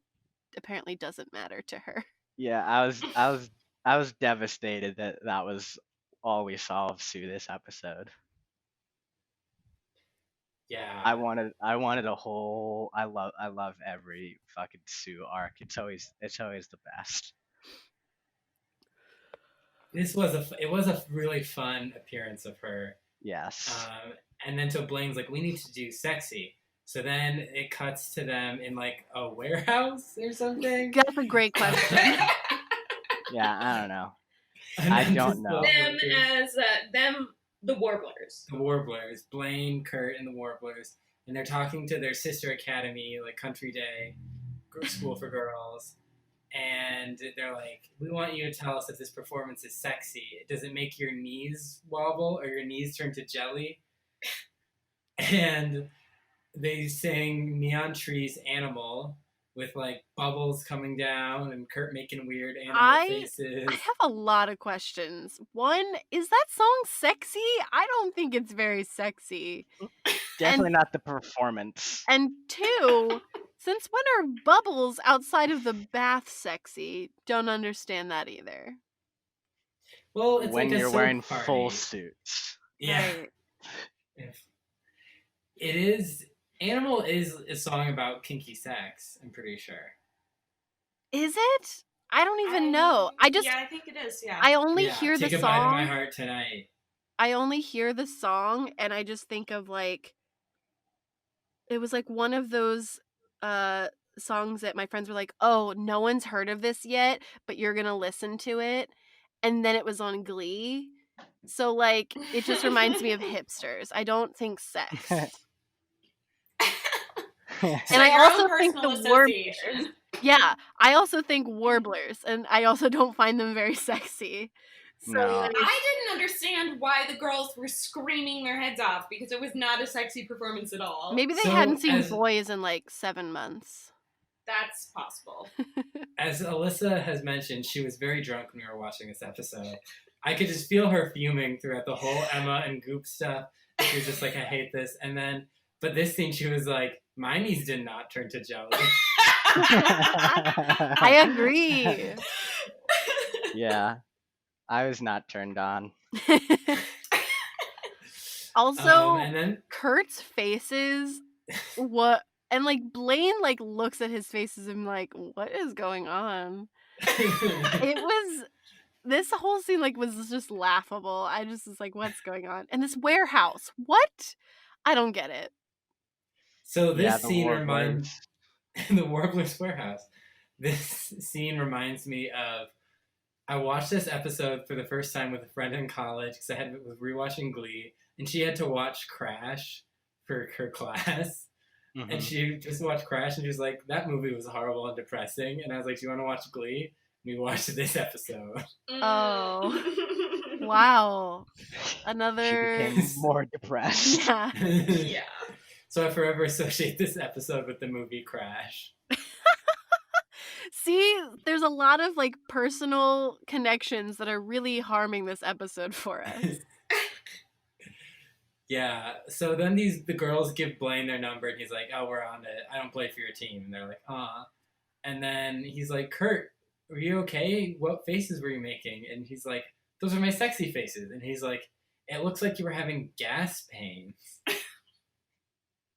apparently doesn't matter to her. Yeah, I was devastated that that was all we saw of Sue this episode. Yeah. I wanted a whole. I love every fucking Sue arc. It's always the best. It was a really fun appearance of her. Yes. And then so Blaine's like, we need to do sexy. So then it cuts to them in like a warehouse or something. That's a great question. Yeah, I don't know. And I then don't just know. Them as the Warblers. The Warblers, Blaine, Kurt, and the Warblers, and they're talking to their sister academy, like Country Day, School for Girls, and they're like, "We want you to tell us if this performance is sexy. Does it make your knees wobble or your knees turn to jelly?" And they sing Neon Trees Animal with like bubbles coming down and Kurt making weird animal faces. I have a lot of questions. One, is that song sexy? I don't think it's very sexy. Definitely not the performance. And two, since when are bubbles outside of the bath sexy? Don't understand that either. Well, it's when like you're a wearing party. full suits. Yeah. Right. It is. Animal is a song about kinky sex, I'm pretty sure. Is it? I don't even know. I think it is, yeah. I only hear the Take a bite of my song. heart tonight. I only hear the song and I just think of like it was like one of those songs that my friends were like, "Oh, no one's heard of this yet, but you're going to listen to it." And then it was on Glee. So like it just reminds me of hipsters. I don't think sex. And I also think the warblers. Yeah, I also think warblers, and I also don't find them very sexy. So No. I didn't understand why the girls were screaming their heads off, because it was not a sexy performance at all. maybe they hadn't seen boys in like 7 months. That's possible. As Alyssa has mentioned, she was very drunk when we were watching this episode. I could just feel her fuming throughout the whole Emma and Goop stuff. She was just like, I hate this. And then, but this scene, she was like, my knees did not turn to jelly. I agree. Yeah. I was not turned on. Also, and then Kurt's faces, what, and like Blaine like looks at his faces and like, what is going on? It was, this whole scene like was just laughable. I just was like, what's going on? And this warehouse, what? I don't get it. So this the scene Warblers. reminds the Warblers Warehouse. This scene reminds me of, I watched this episode for the first time with a friend in college because I was rewatching Glee, and she had to watch Crash for her class. Mm-hmm. And she just watched Crash, and she was like, that movie was horrible and depressing. And I was like, do you want to watch Glee? And we watched this episode. Oh. Wow. Another... She became more depressed. Yeah. Yeah. So I forever associate this episode with the movie Crash. See, there's a lot of like personal connections that are really harming this episode for us. Yeah, so then the girls give Blaine their number, and he's like, oh, we're on it. I don't play for your team. And they're like, aw. And then he's like, Kurt, were you okay? What faces were you making? And he's like, those are my sexy faces. And he's like, it looks like you were having gas pains.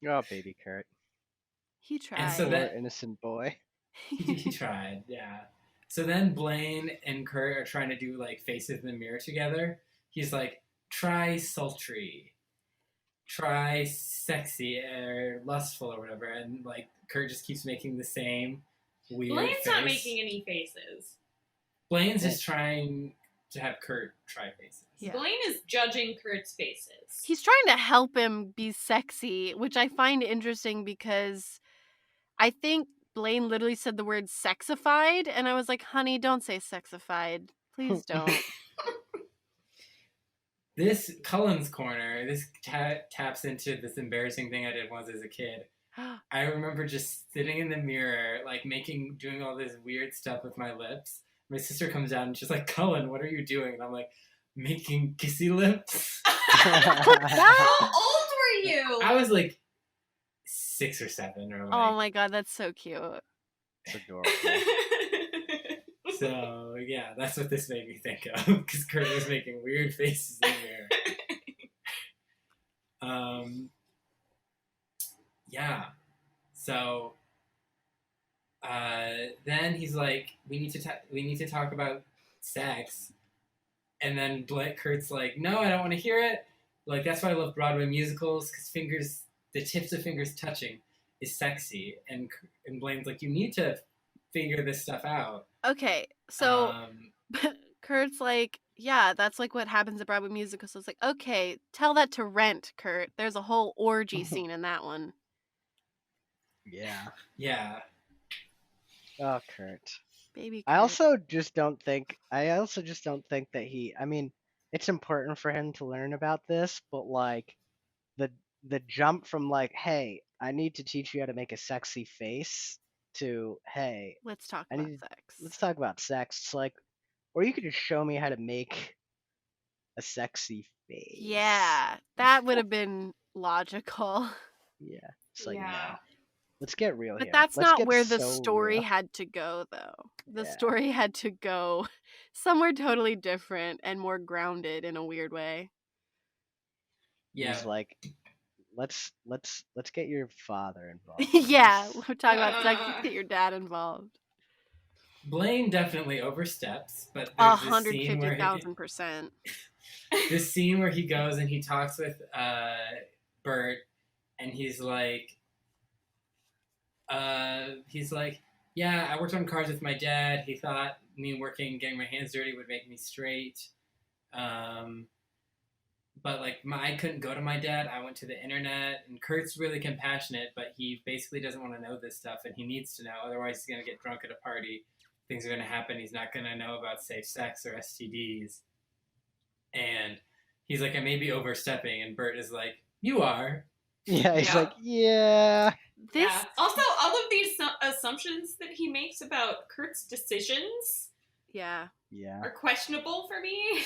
Oh, baby Kurt. He tried. And so Poor innocent boy. He tried, yeah. So then Blaine and Kurt are trying to do like faces in the mirror together. He's like, try sultry, try sexy or lustful or whatever. And like Kurt just keeps making the same weird Blaine's face. not making any faces. Blaine's just trying to have Kurt try faces. Yeah. Blaine is judging Kurt's faces. He's trying to help him be sexy, which I find interesting because I think Blaine literally said the word sexified, and I was like, honey, don't say sexified. Please don't. This Cullen's corner, this taps into this embarrassing thing I did once as a kid. I remember just sitting in the mirror, like doing all this weird stuff with my lips. My sister comes out and she's like, Cullen, what are you doing? And I'm like, making kissy lips. How old were you? I was like 6 or 7 or like. Oh my god, that's so cute. It's adorable. So yeah, that's what this made me think of, because Kurt was making weird faces in the mirror. Yeah. So then he's like, we need to talk about sex, and then Kurt's like, no, I don't want to hear it. Like, that's why I love Broadway musicals, because the tips of fingers touching is sexy, and Blaine's like, you need to figure this stuff out. Okay, so Kurt's like, yeah, that's like what happens at Broadway musicals. So it's like, okay, tell that to Rent, Kurt. There's a whole orgy scene in that one. Yeah. Yeah. Oh, Kurt. Baby Kurt. I also just don't think that I mean, it's important for him to learn about this, but like the jump from like, hey, I need to teach you how to make a sexy face to, hey, let's talk I about need sex. let's talk about sex. It's like, or you could just show me how to make a sexy face. Yeah, that would have been logical. Yeah. It's like, Yeah. no. Let's get real But here. that's Let's not get where the so story real. had to go, though. The Yeah. story had to go somewhere totally different and more grounded in a weird way. Yeah. He's like, let's get your father involved. Yeah, we're talking about sex. Let's get your dad involved. Blaine definitely oversteps, but there's this scene where 150,000%. this scene where he goes and he talks with Bert, and he's like, yeah, I worked on cars with my dad. He thought me working, getting my hands dirty would make me straight. But like, I couldn't go to my dad. I went to the internet, and Kurt's really compassionate, but he basically doesn't want to know this stuff, and he needs to know. Otherwise, he's going to get drunk at a party. Things are going to happen. He's not going to know about safe sex or STDs. And he's like, I may be overstepping. And Bert is like, you are. Yeah, he's like, yeah. Yeah. Also, all of these assumptions that he makes about Kurt's decisions Yeah. are questionable for me.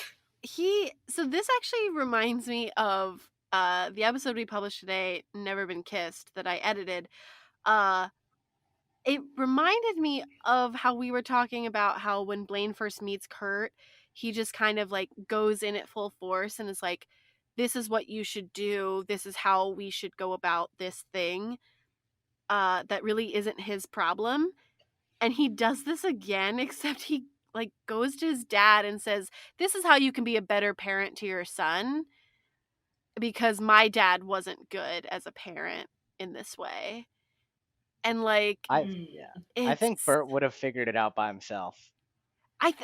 So this actually reminds me of the episode we published today, Never Been Kissed, that I edited. It reminded me of how we were talking about how when Blaine first meets Kurt, he just kind of like goes in at full force and is like, this is what you should do. This is how we should go about this thing. That really isn't his problem. And he does this again, except he like goes to his dad and says, this is how you can be a better parent to your son, because my dad wasn't good as a parent in this way. And like, I think Bert would have figured it out by himself.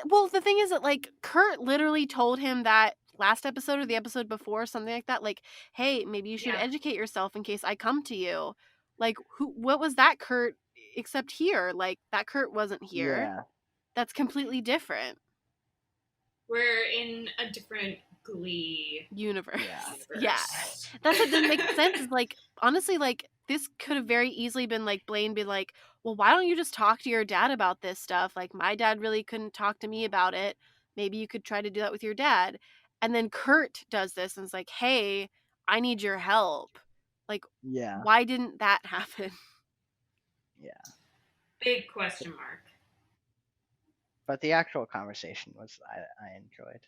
Well, the thing is that like Kurt literally told him that last episode or the episode before, something like that, like, hey, maybe you should educate yourself in case I come to you. Like, what was that Kurt except here? Like, that Kurt wasn't here. Yeah. That's completely different. We're in a different Glee universe. Yeah. Yeah. That's what doesn't make sense. Is like, honestly, like, this could have very easily been like Blaine be like, well, why don't you just talk to your dad about this stuff? Like, my dad really couldn't talk to me about it. Maybe you could try to do that with your dad. And then Kurt does this and is like, hey, I need your help. Like, why didn't that happen? Yeah. Big question mark. But the actual conversation was, I enjoyed.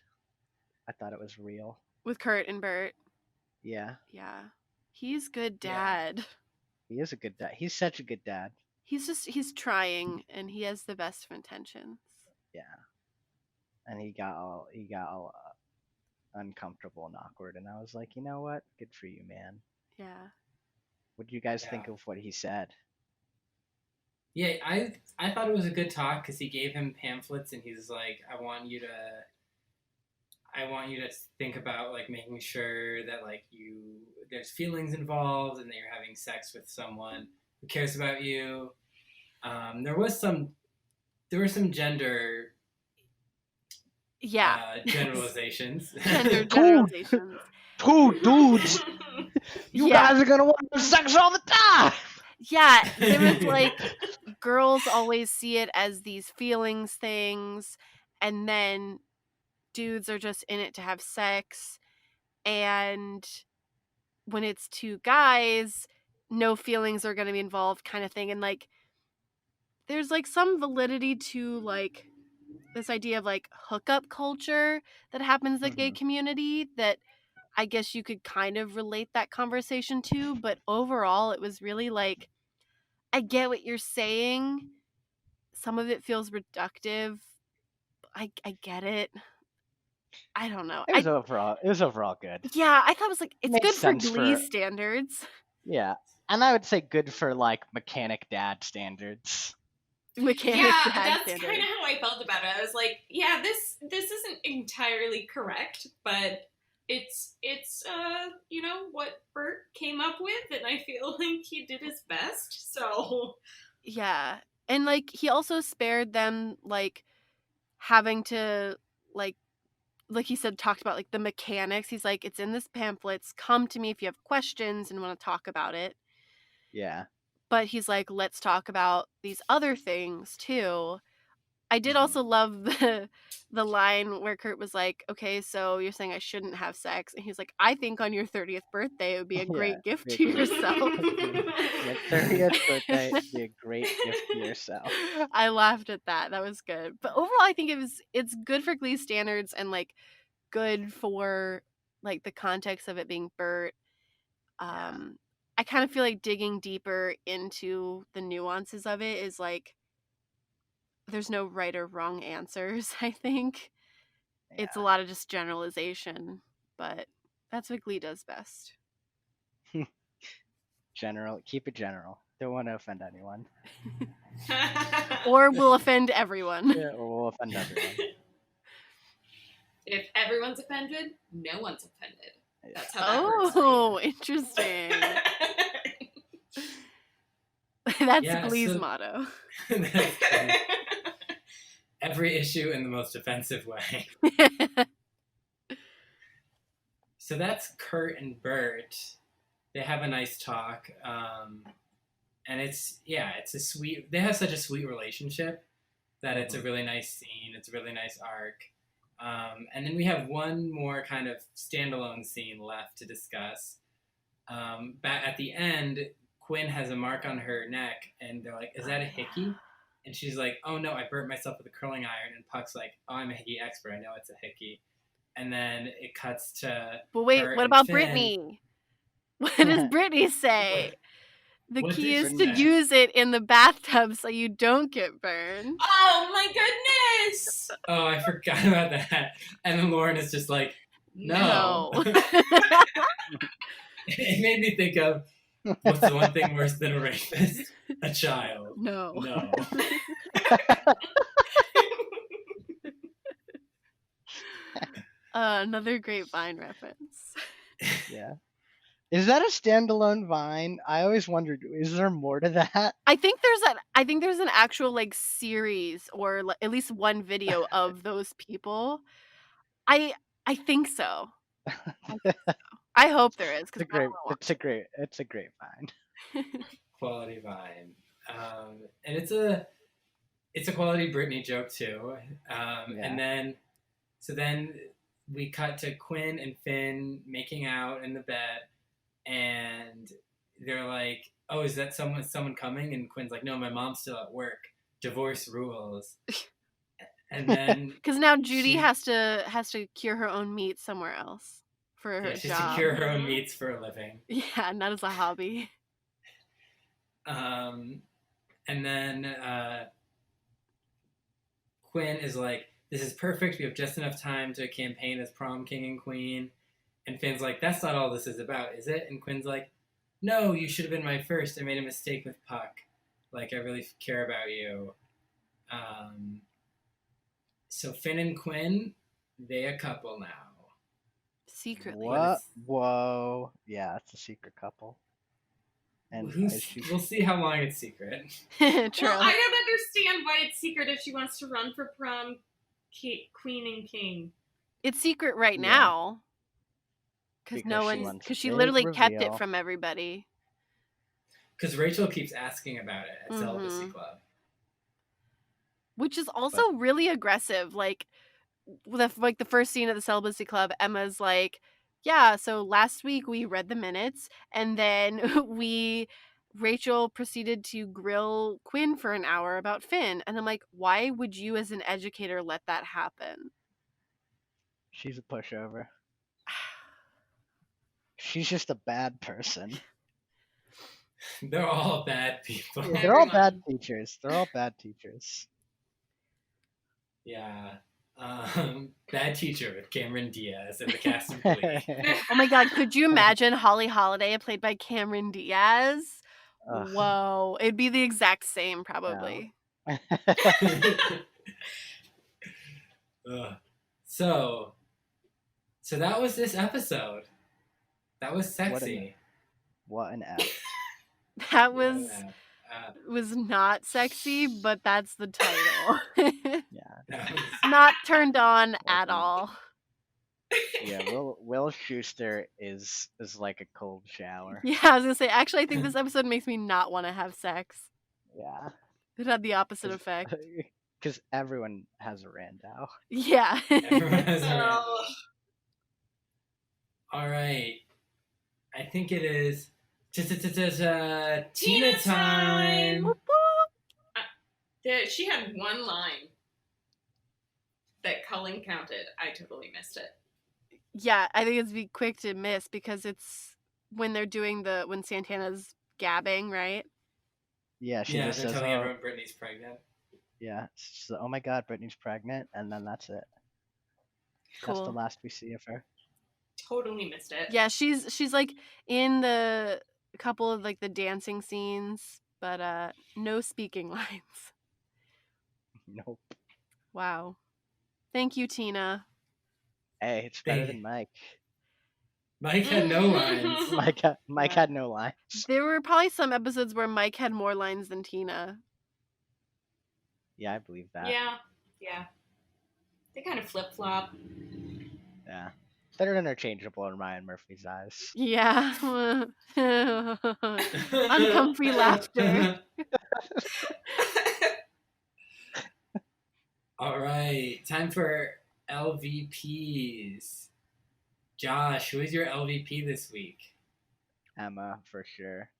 I thought it was real. With Kurt and Bert. Yeah. Yeah. He's good dad. Yeah. He is a good dad. He's such a good dad. He's trying, and he has the best of intentions. Yeah. And he got all uncomfortable and awkward, and I was like, you know what? Good for you, man. Yeah. What do you guys think of what he said? Yeah, I thought it was a good talk because he gave him pamphlets and he's like, I want you to I want you to think about like making sure that like there's feelings involved and that you're having sex with someone who cares about you. There were some gender generalizations. Gender generalizations. Two dudes. You guys are gonna want to have sex all the time. Yeah, there was like girls always see it as these feelings things, and then dudes are just in it to have sex, and when it's two guys, no feelings are going to be involved kind of thing. And like there's like some validity to like this idea of like hookup culture that happens in the gay community that I guess you could kind of relate that conversation to, but overall it was really like, I get what you're saying. Some of it feels reductive. I get it. I don't know. It was overall good. Yeah, I thought it was like, it's Made good for sense Glee for- standards. Yeah, and I would say good for like mechanic dad standards. Mechanic Yeah, dad that's standards. kind of how I felt about it. I was like, yeah, this isn't entirely correct, but it's you know, what Bert came up with, and I feel like he did his best. So Yeah. And like he also spared them like having to like he said, talked about like the mechanics. He's like, it's in this pamphlets. Come to me if you have questions and want to talk about it. Yeah. But he's like, let's talk about these other things too. I did also love the line where Kurt was like, okay, so you're saying I shouldn't have sex. And he's like, I think on your 30th birthday it would be a great gift to yourself. Your 30th birthday would be a great gift to yourself. I laughed at that. That was good. But overall, I think it's good for Glee standards and like good for like the context of it being Bert. I kind of feel like digging deeper into the nuances of it is like there's no right or wrong answers, I think. Yeah. It's a lot of just generalization, but that's what Glee does best. Keep it general. Don't want to offend anyone. Or we'll offend everyone. Yeah, or we'll offend everyone. if everyone's offended, no one's offended. That's how that works. Oh, interesting. That's Glee's motto. Every issue in the most offensive way. So that's Kurt and Bert. They have a nice talk. And it's a sweet, they have such a sweet relationship that it's a really nice scene. It's a really nice arc. And then we have one more kind of standalone scene left to discuss. Back at the end, Quinn has a mark on her neck, and they're like, is that a hickey? And she's like, oh no, I burnt myself with a curling iron. And Puck's like, oh, I'm a hickey expert. I know it's a hickey. And then it cuts to But wait, her what and about Finn. Brittany? What does Brittany say? The What key did is she to say? use it in the bathtub so you don't get burned. Oh my goodness! Oh, I forgot about that. And then Lauren is just like, no. No. It made me think of, what's the one thing worse than a rapist? A child. No. No. Another great Vine reference. Yeah. Is that a standalone Vine? I always wondered, is there more to that? I think there's an actual like series or at least one video of those people. I think so. I hope there is. It's a great Vine. Quality Vine. And it's a quality Britney joke too. And then we cut to Quinn and Finn making out in the bed, and they're like, oh, is that someone coming? And Quinn's like, no, my mom's still at work. Divorce rules. And then because now Judy has to cure her own meat somewhere else for her she's job. to cure her own meats for a living. Yeah, not as a hobby. And then Quinn is like, this is perfect. We have just enough time to campaign as prom king and queen. And Finn's like, that's not all this is about, is it? And Quinn's like, no, you should have been my first. I made a mistake with Puck. Like, I really care about you. So Finn and Quinn They a couple now. Secretly. What? Whoa. Yeah, it's a secret couple. And We'll see how long it's secret. True. Well, I don't understand why it's secret if she wants to run for prom, queen and king. It's secret right Yeah. now. Because Because no she one, wants because she big literally kept it reveal. from everybody. Because Rachel keeps asking about it at Celibacy Mhm. Club. Which is also really aggressive. Like the first scene of the Celibacy Club, Emma's like, yeah, so last week we read the minutes, and then Rachel proceeded to grill Quinn for an hour about Finn. And I'm like, why would you as an educator let that happen? She's a pushover. She's just a bad person. They're all bad people. Yeah, they're all Everyone. bad teachers. They're all bad teachers. Yeah. Bad Teacher with Cameron Diaz and the cast of Glee. Oh my god, could you imagine Holly Holliday played by Cameron Diaz? Ugh. Whoa, it'd be the exact same probably. Ugh. So that was this episode. That was sexy. What an F. That was Uh, was not sexy, but that's the title. Yeah. that was- Not turned on at Wasn't. all. Yeah, Will Schuster is like a cold shower. Yeah, I was gonna say, actually, I think this episode makes me not want to have sex. Yeah. It had the opposite effect. Because everyone has a Randall. Yeah. Everyone has a Oh. All right. I think it is Tina Tina time. time. She had one line that Cullen counted. I totally missed it. Yeah, I think it's be quick to miss because it's when they're doing when Santana's gabbing, right? Yeah, she Yeah, just they're says, telling oh, everyone Brittany's pregnant. yeah, she's like, oh my god, Brittany's pregnant, and then that's it. That's the Cool. last we see of her. Totally missed it. Yeah, she's like in a couple of like the dancing scenes, but no speaking lines. Nope. Wow. Thank you, Tina. Hey, it's better than Mike. Mike had no lines. Mike had no lines. There were probably some episodes where Mike had more lines than Tina. Yeah, I believe that. Yeah. They kind of flip flop. Yeah. They're interchangeable in Ryan Murphy's eyes. Yeah. Uncomfy laughter. All right, time for LVPs. Josh, who is your LVP this week? Emma, for sure.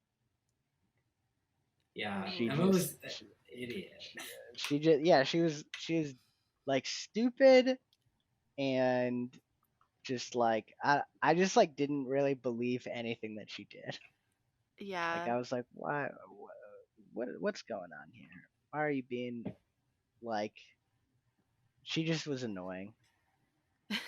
Yeah, She Emma was just- an idiot. she was like stupid and just like I just like didn't really believe anything that she did. Yeah. Like I was like, why what's going on here? Why are you being like, she just was annoying.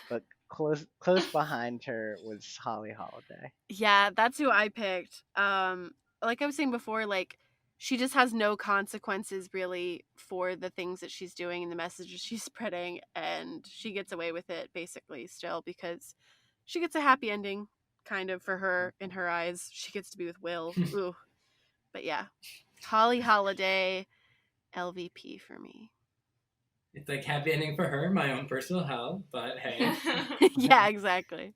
But close behind her was Holly Holliday. Yeah, that's who I picked. Like I was saying before, like she just has no consequences really for the things that she's doing and the messages she's spreading, and she gets away with it basically still because she gets a happy ending, kind of, for her in her eyes. She gets to be with Will. Ooh. But yeah, Holly Holliday, LVP for me. It's like happy ending for her, my own personal hell, but hey. Yeah, exactly.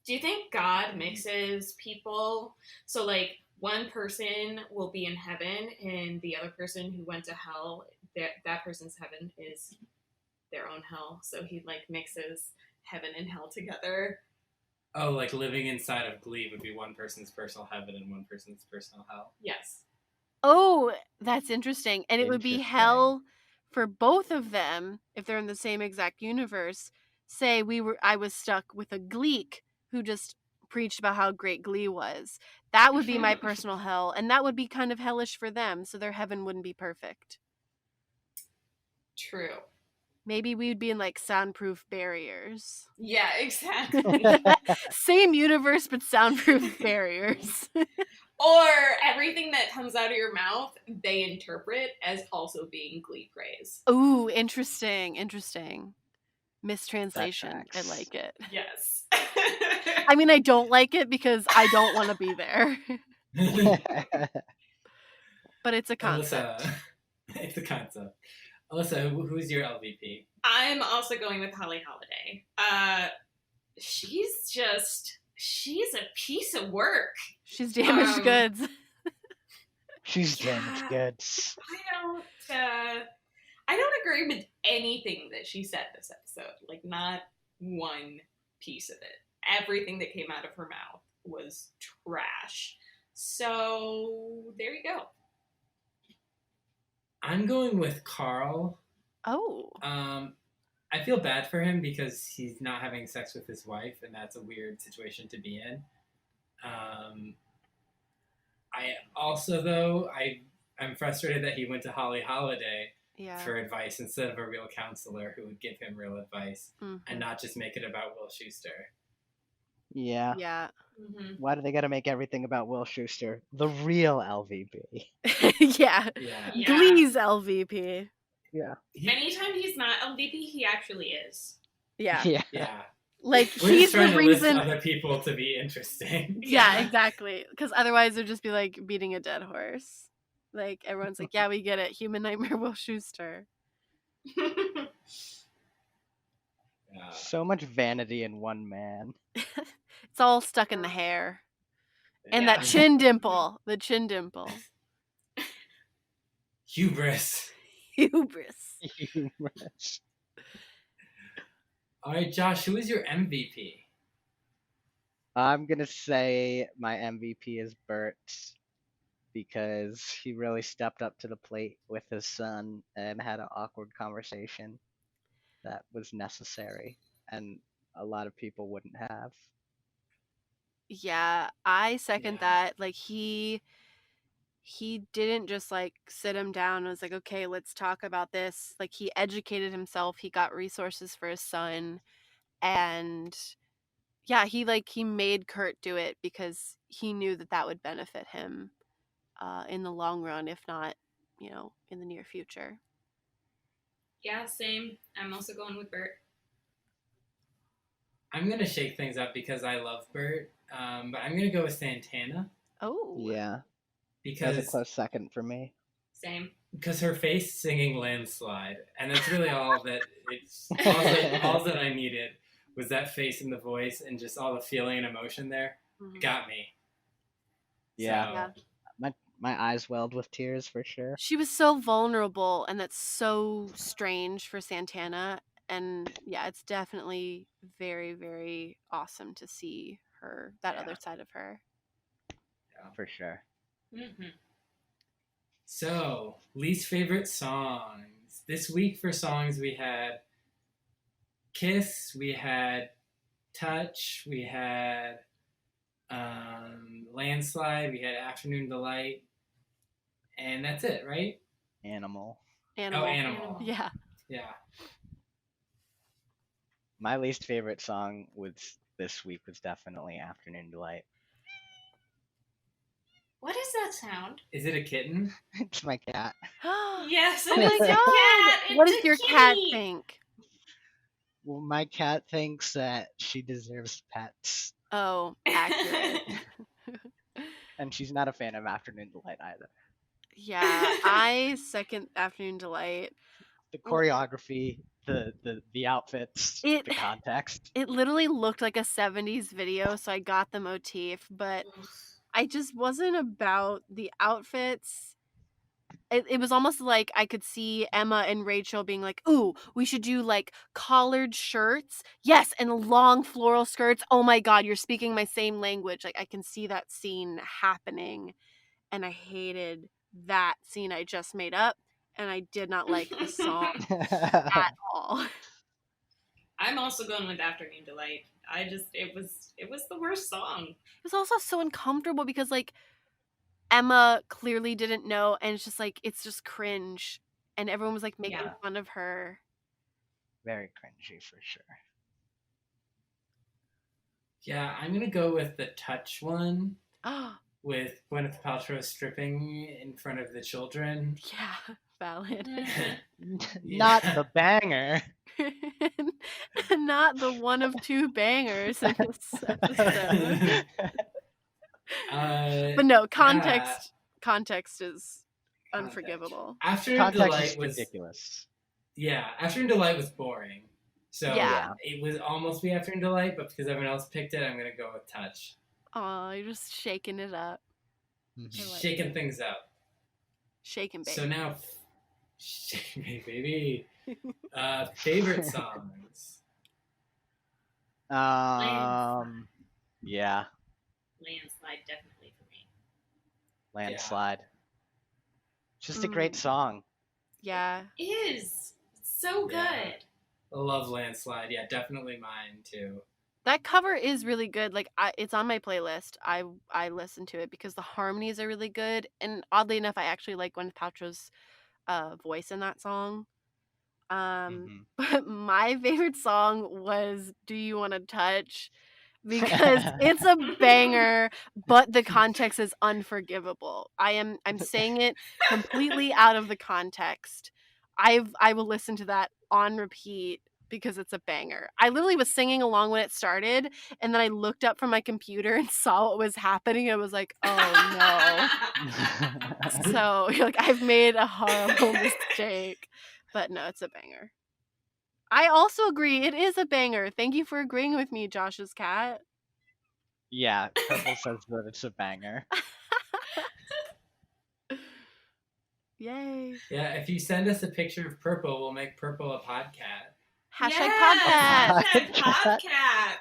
Do you think God mixes people? So, like, one person will be in heaven, and the other person who went to hell, that person's heaven is their own hell. So he, like, mixes heaven and hell together. Oh, like living inside of Glee would be one person's personal heaven and one person's personal hell. Yes. Oh, that's interesting. And it would be Interesting. hell for both of them if they're in the same exact universe. Say I was stuck with a Gleek who just preached about how great Glee was. That would be my personal hell, and that would be kind of hellish for them, so their heaven wouldn't be perfect. True. Maybe we would be in like soundproof barriers. Yeah, exactly. Same universe, but soundproof barriers. Or everything that comes out of your mouth, they interpret as also being Glee praise. Ooh, interesting. Mistranslation. I tracks. like it. Yes. I mean, I don't like it because I don't want to be there. But it's a concept. Alyssa, it's a concept. Alyssa, who's your LVP? I'm also going with Holly Holliday. She's a piece of work. She's damaged goods. She's Yeah. damaged goods. I don't agree with anything that she said this episode. Like, not one piece of it. Everything that came out of her mouth was trash. So there you go. I'm going with Carl. Oh. I feel bad for him because he's not having sex with his wife, and that's a weird situation to be in. I also, though, I'm frustrated that he went to Holly Holliday for advice instead of a real counselor who would give him real advice and not just make it about Will Schuester. Yeah. Yeah. Mm-hmm. Why do they got to make everything about Will Schuester, the real LVP? Yeah. Glee's LVP. Yeah. Anytime he's not LVP, he actually is. Yeah. Yeah. Like, We're he's just trying the to list reason. other people to be interesting. Yeah, exactly. Because otherwise, it'd just be like beating a dead horse. Like, everyone's like, yeah, we get it. Human Nightmare Will Schuester. So much vanity in one man. It's all stuck in the hair. And that chin dimple. The chin dimple. Hubris. Hubris. All right, Josh, who is your MVP? I'm going to say my MVP is Bert because he really stepped up to the plate with his son and had an awkward conversation that was necessary and a lot of people wouldn't have. Yeah, I second that. Like, he didn't just like sit him down and was like, okay, let's talk about this. Like, he educated himself, he got resources for his son, and yeah, he made Kurt do it because he knew that would benefit him in the long run, if not, in the near future. Yeah, same. I'm also going with Bert. I'm going to shake things up because I love Bert, but I'm going to go with Santana. Oh. Yeah. Because that's a close second for me. Same. Because her face singing Landslide, and that's really all that all that I needed was that face and the voice and just all the feeling and emotion there. It got me. Yeah. My eyes welled with tears for sure. She was so vulnerable, and that's so strange for Santana. And yeah, it's definitely very, very awesome to see her, that other side of her. Yeah. For sure. Mm-hmm. So, least favorite songs. This week for songs we had Kiss, we had Touch, we had Landslide, we had Afternoon Delight, and that's it, right? Animal. Oh, Animal. Yeah. Yeah. My least favorite song this week was definitely Afternoon Delight. What is that sound? Is it a kitten? It's my cat. Yes, oh it is my a God. cat. What It's does a your kitty. cat think? Well, my cat thinks that she deserves pets. Oh, accurate. And she's not a fan of Afternoon Delight either. Yeah, I second Afternoon Delight. The choreography, the outfits, the context. It literally looked like a 70s video, so I got the motif, but I just wasn't about the outfits. It was almost like I could see Emma and Rachel being like, ooh, we should do like collared shirts. Yes, and long floral skirts. Oh my God, you're speaking my same language. Like, I can see that scene happening, and I hated that scene I just made up, and I did not like the song at all. I'm also going with Afternoon Delight. It was the worst song. It was also so uncomfortable because like Emma clearly didn't know, and it's just cringe, and everyone was like making fun of her. Very cringy for sure. Yeah, I'm gonna go with the Touch one. With Gwyneth Paltrow stripping in front of the children. Yeah. ballad. Not the banger. Not the one of two bangers in this episode. But no, context is unforgivable. Afternoon Context Delight is was ridiculous. Yeah, Afternoon Delight was boring. So Yeah. it would almost be Afternoon Delight, but because everyone else picked it, I'm gonna go with Touch. Aw, you're just shaking it up. Mhm. I like Shaking things up. Shaking baby. So now, Shaking Me Baby. Favorite songs. Yeah, Landslide, definitely for me. Landslide. Just a Mm. great song. Yeah. It is. It's so good. Yeah. I love Landslide. Yeah, definitely mine too. That cover is really good. Like it's on my playlist. I listen to it because the harmonies are really good, and oddly enough, I actually like Gwyneth Paltrow's voice in that song. Mhm. But my favorite song was "Do You Want to Touch," because it's a banger, but the context is unforgivable. I'm saying it completely out of the context. I will listen to that on repeat because it's a banger. I literally was singing along when it started, and then I looked up from my computer and saw what was happening. And I was like, oh no. So like I've made a horrible mistake. But no, it's a banger. I also agree. It is a banger. Thank you for agreeing with me, Josh's cat. Yeah, Purple says that it's a banger. Yay. Yeah, if you send us a picture of Purple, we'll make Purple a podcat. Hashtag Yes, podcast. podcast.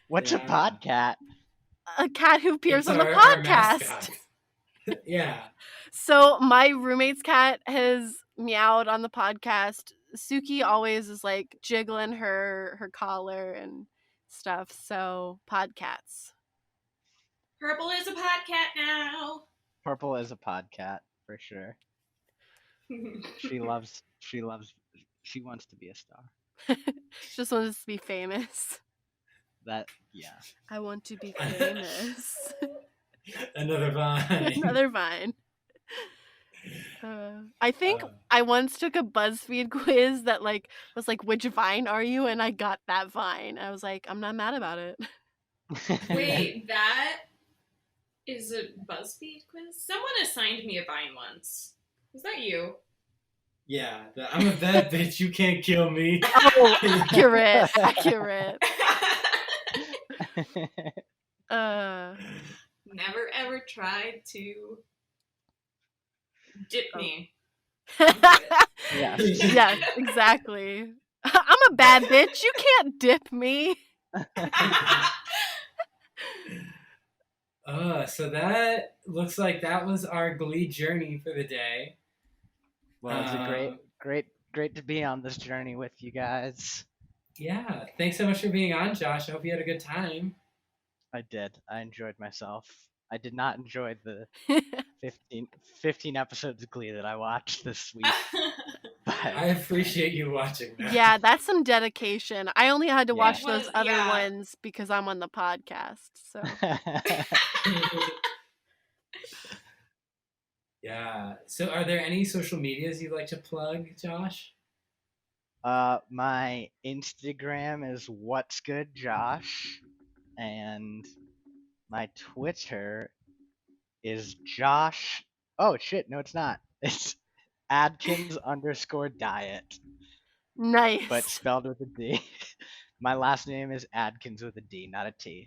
What's a Yeah. podcat? A cat who appears It's on the our podcast. mascot. Yeah. So my roommate's cat has meowed on the podcast. Suki always is like jiggling her collar and stuff. So podcats. Purple is a podcat now. Purple is a podcat for sure. She wants to be a star. Just wants to be famous. Yeah. I want to be famous. Another vine. Another vine. I think I once took a BuzzFeed quiz that was like, which vine are you? And I got that vine. I was like, I'm not mad about it. Wait, that is a BuzzFeed quiz? Someone assigned me a vine once. Was that you? Yeah, I'm a bad bitch. You can't kill me. Oh, accurate. Never ever tried to dip me. Yeah. Yeah, exactly. I'm a bad bitch. You can't dip me. So that looks like that was our Glee journey for the day. Well, it's a great to be on this journey with you guys. Yeah, thanks so much for being on, Josh. I hope you had a good time. I did. I enjoyed myself. I did not enjoy the 15 episodes of Glee that I watched this week. But I appreciate you watching that. Yeah, that's some dedication. I only had to watch Yeah. those other Yeah. ones because I'm on the podcast. So Yeah. So are there any social medias you'd like to plug, Josh? my Instagram is what's good Josh, and my Twitter is Josh. Oh shit, no, it's not. It's Adkins _diet, nice. but spelled with a D. My last name is Adkins with a D, not a T.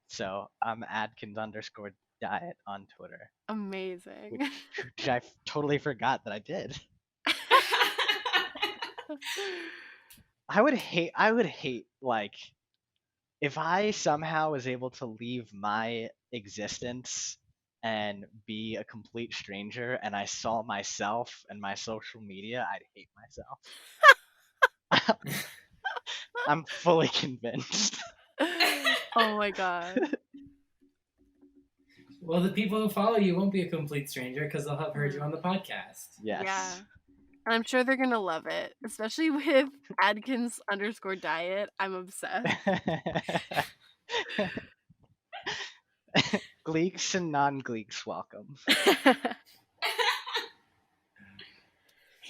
So I'm Adkins _diet on Twitter, Amazing. which I totally forgot that I did. I would hate like if I somehow was able to leave my existence and be a complete stranger and I saw myself and my social media, I'd hate myself. I'm fully convinced. Oh my god. Well, the people who follow you won't be a complete stranger because they'll have heard you on the podcast. Yes. Yeah. And I'm sure they're gonna love it, especially with Adkins _diet. I'm obsessed. Gleeks and non-Gleeks welcome.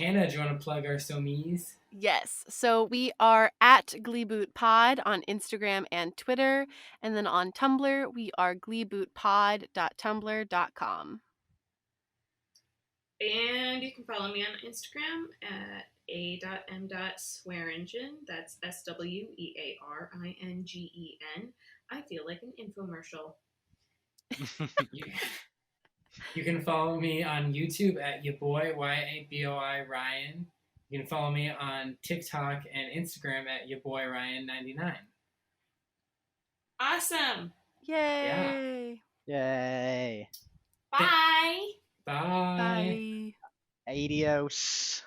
Hannah, do you want to plug our Somies? Yes. So we are at Gleeboot Pod on Instagram and Twitter. And then on Tumblr, we are gleebootpod.tumblr.com. And you can follow me on Instagram at a.m.swearingen. That's SWEARINGEN. I feel like an infomercial. You can follow me on YouTube at your boy YABOI Ryan. You can follow me on TikTok and Instagram at your boy Ryan99. Awesome. Yay. Yay. Bye. Bye. Bye. Adios.